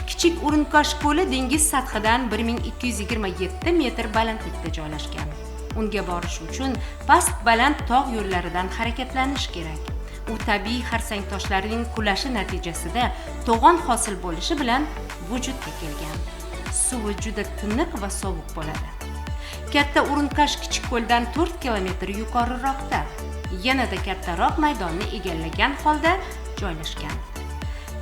Kichik Urinkash ko'li dengiz sathidan 1227 metr balandlikda joylashgan. Unga borish uchun past baland tog' yo'llaridan harakatlanish kerak. U tabiiy xarsang toshlarning qulashi natijasida to'g'on hosil bo'lishi bilan vujudga kelgan. Suvi juda tiniq va sovuq bo'ladi. Katta Urinkash kichik ko'ldan 4 kilometr yuqoriroqda, yanada kattaroq maydonni egallagan holda joylashgan.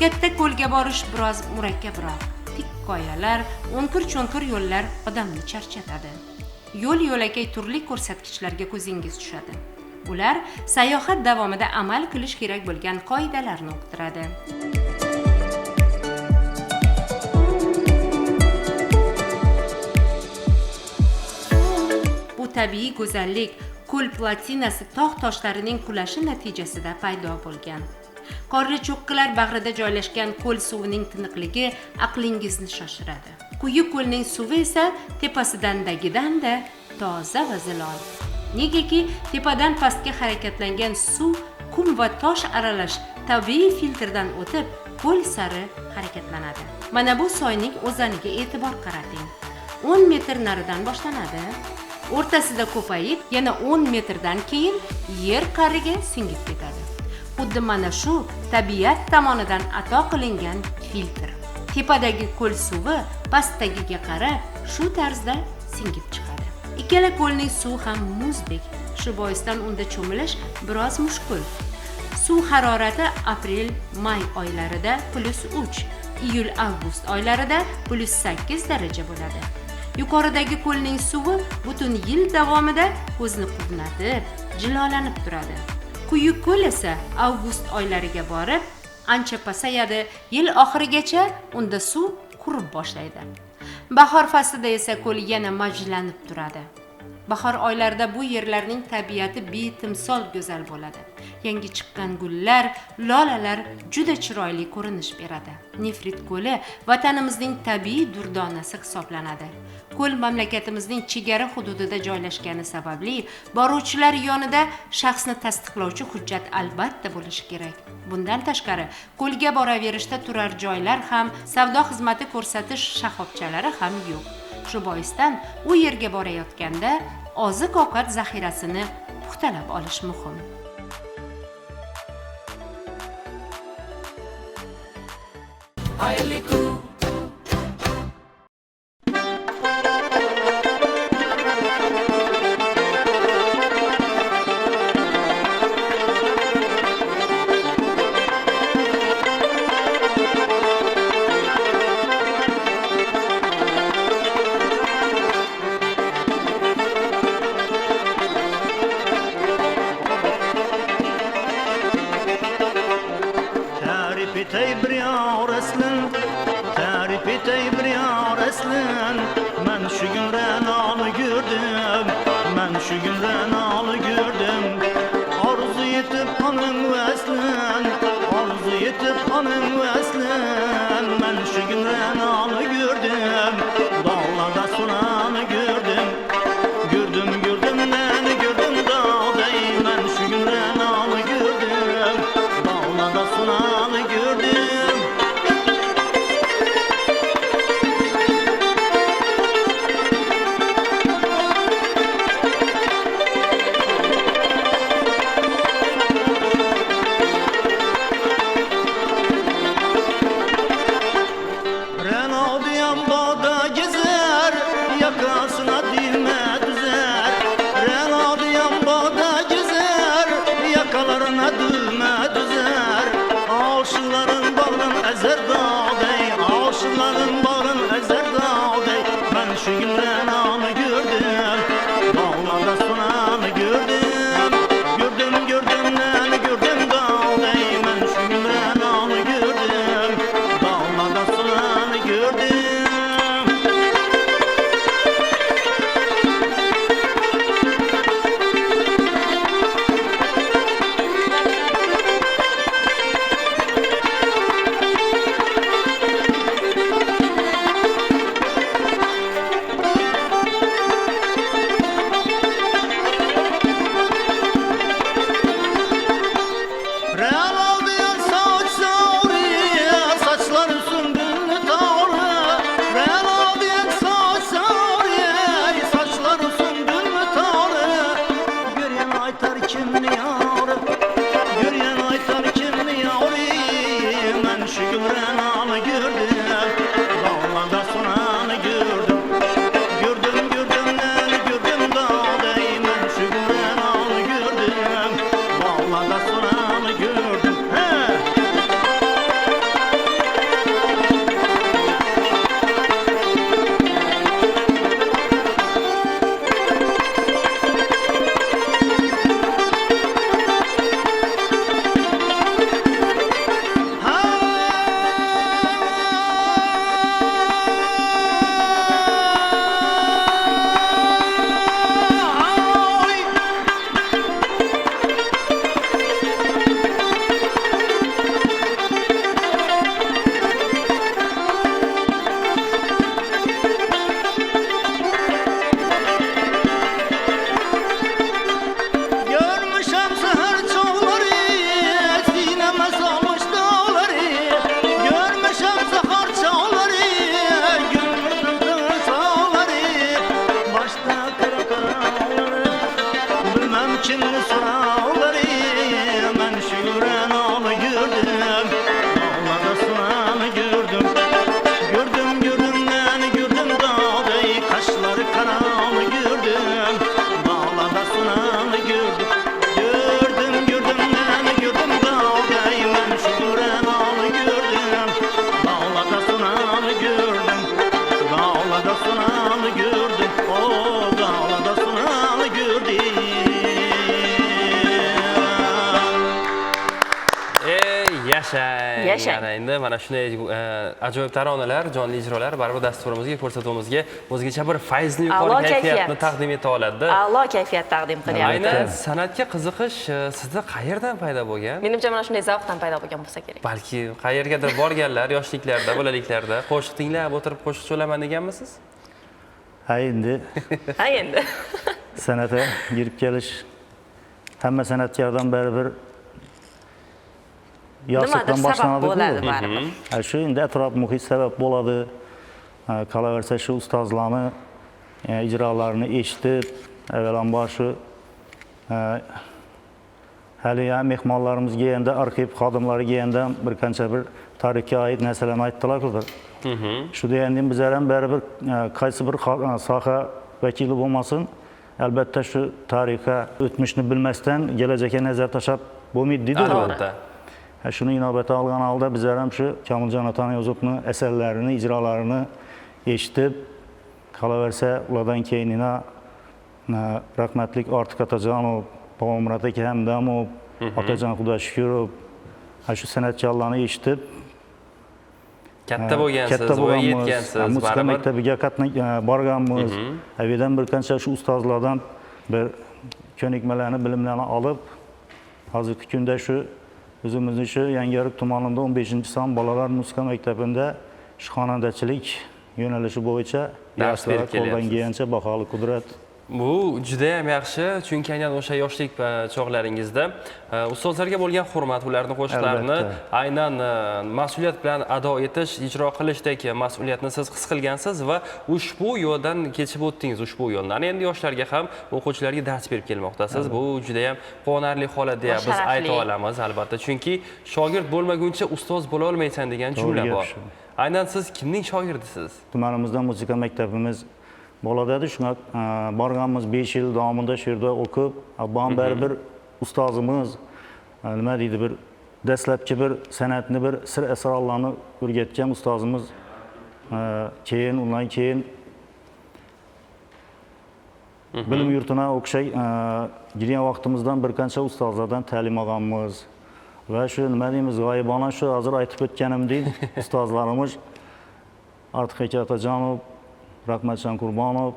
Katta ko'lga borish biroz murakkabroq. Tik qoyalar, o'nkir-cho'nkir yo'llar odamni charchatadi. Yo'l-yo'lakay turli ko'rsatkichlarga ko'zingiz tushadi. Ular sayohat davomida amal qilish kerak bo'lgan qoidalarni uqtiradi. Bu tabiiy go'zallik ko'l platinasi tog' toshlarining qulashi natijasida paydo bo'lgan. Qorli cho'qqilar bag'rida joylashgan ko'l suvining tiniqligi aqlingizni shoshiradi. Quyi ko'lning suvi esa tepasidan-da toza va zilol. Negaki tepadan pastga harakatlangan suv qum va tosh aralash tabiiy filtrdan o'tib ko'l sari harakatlanadi. Mana bu soyning o'zaniga e'tibor qarating. 10 metr naridan boshlanadi. O'rtasida ko'payib, yana 10 metrdan keyin yer qa'riga singib ketadi. xuddi mana shu tabiat tomonidan ato qilingan filtr. Tepadagi ko'l suvi pastdagiga qarab shu tarzda singib chiqadi. Ikkala ko'lning suvi ham muzdek. Shu boisdan unda cho'milish biroz mushkul. Suv harorati aprel-may oylarida +3, iyul-avgust oylarida +8 daraja bo'ladi. Yuqoridagi ko'lning suvi butun yil davomida ko'zni quvnatib, jilolanib turadi. Quyuq ko'l esa avgust oylariga borib, ancha pasayadi, yil oxirigacha unda suv qurib boshlaydi. Bahor faslida esa ko'l yana mavjlanib turadi. Bahor oylarida bu yerlarning tabiati betimsol go'zal bo'ladi. Yangi chiqqan gullar, lolalar juda chiroyli ko'rinish beradi. Nefrit ko'li vatanimizning tabiiy durdonasi hisoblanadi. Ko'l mamlakatimizning chegara hududida joylashgani sababli boruvchilar yonida shaxsni tasdiqlovchi hujjat albatta bo'lishi kerak. Bundan tashqari, ko'lga boraverishda turar joylar ham, savdo xizmati ko'rsatish shoxobchalari ham yo'q. Shu boisdan u yerga borayotganda oziq-ovqat zaxirasini puxtalab olish muhim. Yashang. Yashang. Yana endi mana shunday ajoyib taronalar, jonli ijrolar baribir dasturimizga, ko'rsatuvimizga o'zgacha bir fayzli yuqori A'lo kayfiyatni kayfiyat. taqdim eta oladi. A'lo kayfiyat taqdim qilyapti. Aynan san'atga qiziqish sizda qayerdan paydo bo'lgan? Menimcha mana shunday zavqdan paydo bo'lgan bo'lsa kerak. Balki qayergadir borganlar, yoshliklarda, bolaliklarda qo'shiq tinglab o'tirib qo'shiq so'laman deganmisiz? Ha endi Ha endi. san'atga girib kelish hamma san'atkordan baribir yoshlikdan Nimadir sabab bo'ladi boshlanadi. baribir. Shu endi atrof muhit sabab bo'ladi. Qolaversa shu ustozlarni ijrolarini eshitib, avvalambor shu hali ham mehmonlarimizga endi arxiv xodimlariga endi bir qancha bir tarixga oid narsalarni aytdilar-ku. Shunda endi bizlar ham baribir qaysi bir soha vakili bo'lmasin, albatta shu tarixga, o'tmishni bilmasdan kelajakka nazar tashlab bo'lmaydi deydi. Albatta. Shuni inobatga olgan holda bizlar ham shu Komiljon Otaniyozovning asarlarini, ijrolarini eshitib, qolaversa ulardan keyinina rahmatlik Ortiq Otajonov, Bobomurod aka Hamdamov, Otajon Xudoshukurov shu san'atkorlarni eshitib katta bo'lgansiz va yetgansiz. Musiqa maktabiga borganmiz. Avidan bir qancha shu ustozlardan bir ko'nikmalarni, bilimlarni olib, hozirgi kunda shu o'zimizning shu Yangiariq tumanida 15-son bolalar musiqa maktabida shu xonandachilik yo'nalishi bo'yicha darslar qo'ldan kelgancha baholi qudrat. Bu juda ham yaxshi, chunki aynan o'sha yoshlik chog'laringizda ustozlarga bo'lgan hurmat, ularning qo'shiqlarini aynan mas'uliyat bilan ado etish, ijro qilishdek mas'uliyatni siz his qilgansiz va ushbu yo'ldan kechib o'tdingiz, ushbu yo'ldan. Endi yoshlarga ham, o'quvchilarga dars berib kelmoqdasiz. Bu juda ham quvonarli holat deya biz ayta olamiz, albatta. Chunki shogird bo'lmaguncha ustoz bo'la olmaysan degan jumla bor. Aynan siz kimning shogirdisiz? Tumanimizda musiqa maktabimiz bo'ladi. Shunga borganmiz 5 yil davomida shu yerda o'qib, baribir ustozimiz nima deydi, bir dastlabki bir san'atni, bir sir asrorlarni o'rgatgan ustozimiz keyin undan keyin bilim yurtuna o'qishga girgan vaqtimizdan bir qancha ustozlardan ta'lim olganmiz. Va shu nima deymiz, g'oyibona shu hozir aytib o'tganimdek ustozlarimiz Ortiq aka Otajonov, Rahmatjon Qurbonov,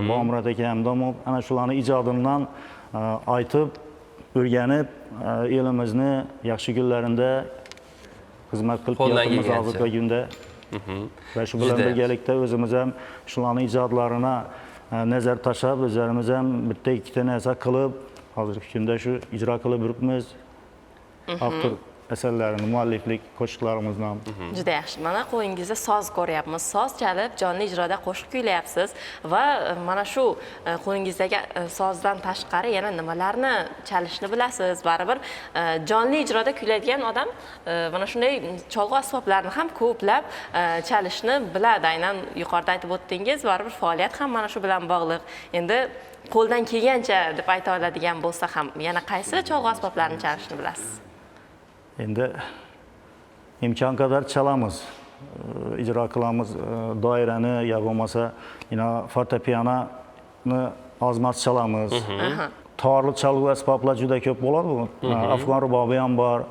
Bobomurod aka Hamdamov ana shularni ijodidan aytib, o'rganib, elimizni yaxshi kunlarida xizmat qilib kelamiz hozirgi kunda. Va shu bilan birgalikda o'zimiz ham shularning ijodlarini nazar tashlab, o'zlarimiz ham bitta ikkita narsa qilib, hozirgi kunda shu ijro qilib yuribmiz. Avtor asarlarini, mualliflik qo'shiqlarimizdan. Juda yaxshi. Mana qo'lingizda soz ko'ryapmiz. Soz chalib, jonli ijroda qo'shiq kuylayapsiz va mana shu qo'lingizdagi sozdan tashqari yana nimalarni chalishni bilasiz. Baribir jonli ijroda kuylaydigan odam mana shunday cholg'u asboblarni ham ko'plab chalishni biladi. Aynan yuqorida aytib o'tdingiz, baribir faoliyat ham mana shu bilan bog'liq. Endi qo'ldan kelgancha deb ayta oladigan bo'lsa ham yana qaysi cholg'u asboblarni chalishni bilasiz? Endi imkon qadar chalamiz, ijro qilamiz, doirani yo bo'lmasa fortepianoni ozmas chalamiz. Torli chalg'u asboblar juda ko'p bo'ladi. Afg'on rubobi ham bor,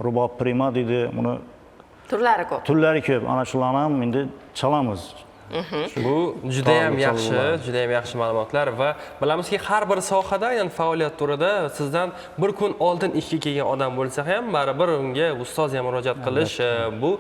rubob prima deydi, buni turlari ko'p. Turlari ko'p. Ana shularni ham endi chalamiz. Bu juda ham yaxshi ma'lumotlar va bilamizki har bir sohada, aynan faoliyat turida sizdan bir kun oldin ishga kelgan odam bo'lsa ham baribir unga ustoz ham murojaat qilish bu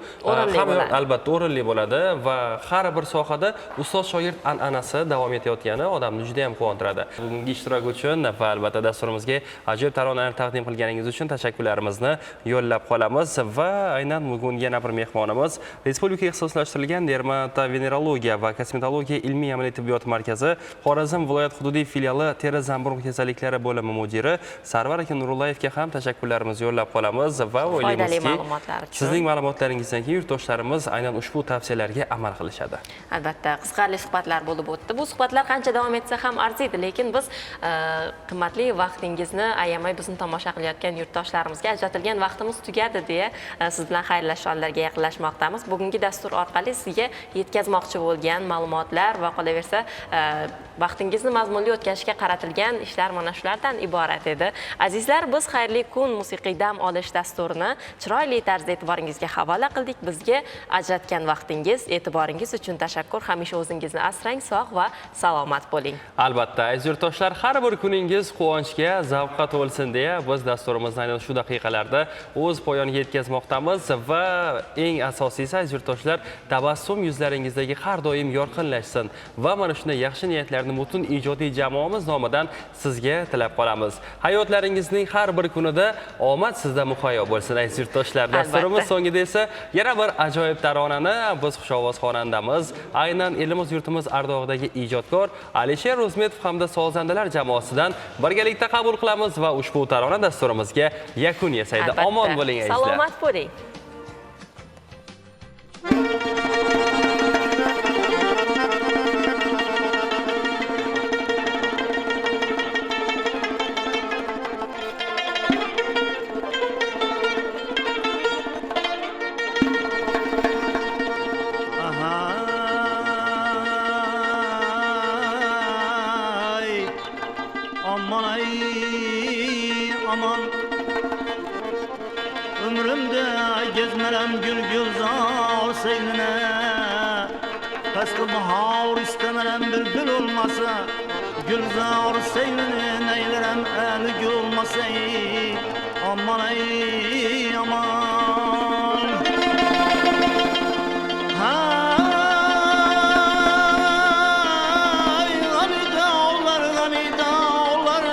ham albatta o'rinli bo'ladi va har bir sohada ustoz shogird an'anasi davom etayotgani odamni juda ham quvontiradi. Bugungi ishtirok uchun va albatta dasturimizga ajoyib taronalar taqdim qilganingiz uchun tashakkurlarimizni yo'llab qolamiz va aynan bugun yana bir mehmonimiz Respublikaga ixtisoslashtirilgan dermatovenerologiya va kosmetologiya ilmiy amaliy tibbiyot markazi Xorazm viloyat hududiy filiali teri zamburug' kasalliklari bo'limi mudiri Sarvar aka Nurullayevga ham tashakkurlarimizni yo'llab qolamiz va o'ylaymizki sizning ma'lumotlaringizdan keyin yurtdoshlarimiz aynan ushbu tavsiyalarga amal qilishadi. Albatta, qiziqarli suhbatlar bo'lib o'tdi. Bu suhbatlar qancha davom etsa ham arziydi, lekin biz qimmatli vaqtingizni ayamay bizni tomosha qilayotgan yurtdoshlarimizga ajratilgan vaqtimiz tugadi deya siz bilan xayrlashishlarga yaqinlashmoqdamiz. Bugungi dastur orqali sizga yetkazmoqchi bo'lgan ma'lumotlar va qolaversa vaqtingizni mazmunli o'tkazishga qaratilgan ishlar mana shulardan iborat edi. Azizlar, biz Xayrli kun musiqiy dam olish dasturini chiroyli tarzda e'tiboringizga havola qildik. Bizga ajratgan vaqtingiz, e'tiboringiz uchun tashakkur. Hamisha o'zingizni asrang, sog' va salomat bo'ling. Albatta, aziz yurtdoshlar, har bir kuningiz quvonchga, zavqqa to'lsin deya biz dasturimizni aynan shu daqiqalarda o'z poyoniga yetkazmoqdamiz va eng asosiysi aziz yurtdoshlar, tabassum yuzlaringizdagi har doim yorqinlashsin va mana shunday yaxshi niyatlarni butun ijodiy jamoamiz nomidan sizga tilab qolamiz. Hayotlaringizning har bir kunida omad sizda muhayyo bo'lsin aziz yurtdoshlar. Dasturimiz so'ngida esa yana bir ajoyib taronani biz xushovoz xonandamiz, aynan elimiz yurtimiz ardog'idagi ijodkor Alisher Ro'zmetov hamda sozandalar jamoasidan birgalikda qabul qilamiz va ushbu tarona dasturimizga yakun yasaydi. Omon bo'ling azizlar. Salomat bo'ling. Aman ömrümde gezmelem gül gülzar seynine, Peskı bahar istemelem bülbül olmasa, Gülzar seynine neylerem eli gül olmasa. Aman ey aman. Gani dağlar,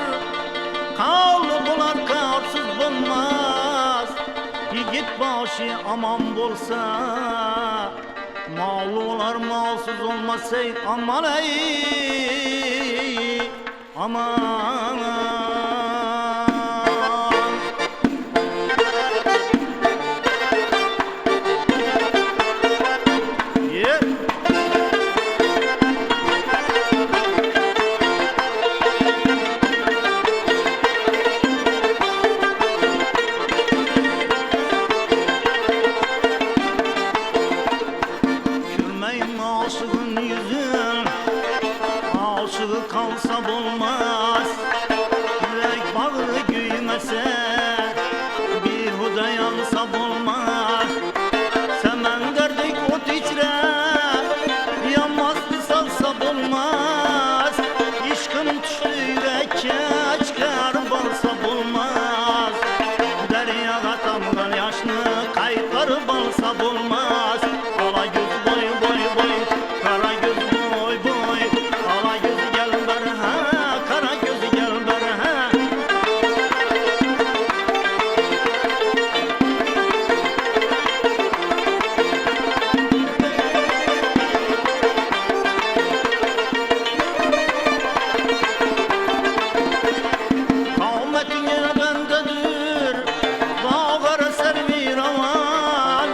kavlu bular karsız bulmaz. Yigit başı aman bolsa, mallı olar malsız olmaz. Aman ey aman. Kalsa bulmaz, yürek bağrı güymese, bir huda yansa bulmaz. Semen derdik ot içre, yanmaz bir salsa bulmaz. İşkın düştü yürekke, çıkar balsa bulmaz. Deryaga tamgan yaşlı, kayıklar balsa bulmaz. Ala göz boy boy boy, kara göz boy boy. Ala göz gel ber ha, kara göz gel ber ha. Kavmetine bendedir, bağlara servir aman.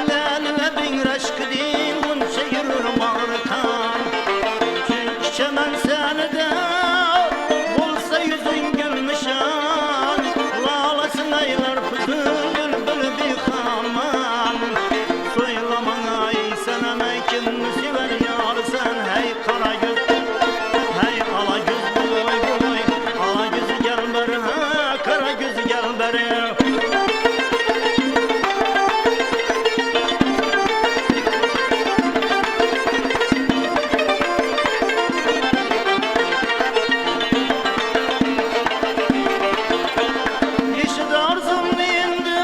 Lelime bin reşk din, bunca yürür bağırkan. Çemen seni de bulsa yüzün gülmüşan, lalasın aylar pızıl bülbül bir kaman. Soylaman ay seneme kim sever yar sen, hey kara göz, hey ala göz boy boy. Ala gözü gel beri ha, kara gözü gel beri. Yeşil arzum indi,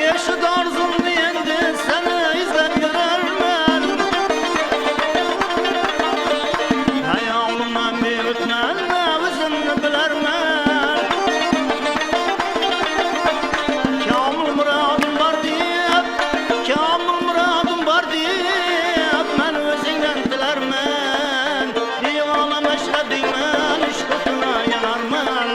yeşil arzum indi, seni izlep yürürmen. Hey oğlum ben bir ötmen, özünü bilermen. Kamil muradım var deyip, kamil muradım var deyip, ben özünden dilermen. Divana meşrebinmen, işkutuna yanarman.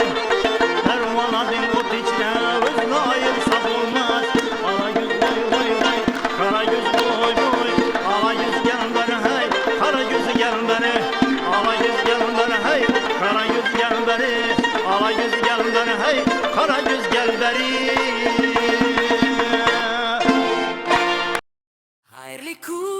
Pervanadın ot içine öz gayır sabılmaz. Ala yüz boy boy boy, kara yüz boy boy. Ala yüz gel beri hey, kara yüz gel beri. Ala yüz gel beri hey, kara yüz gel beri. Ala yüz gel beri hey, kara yüz gel beri. Xayrli kun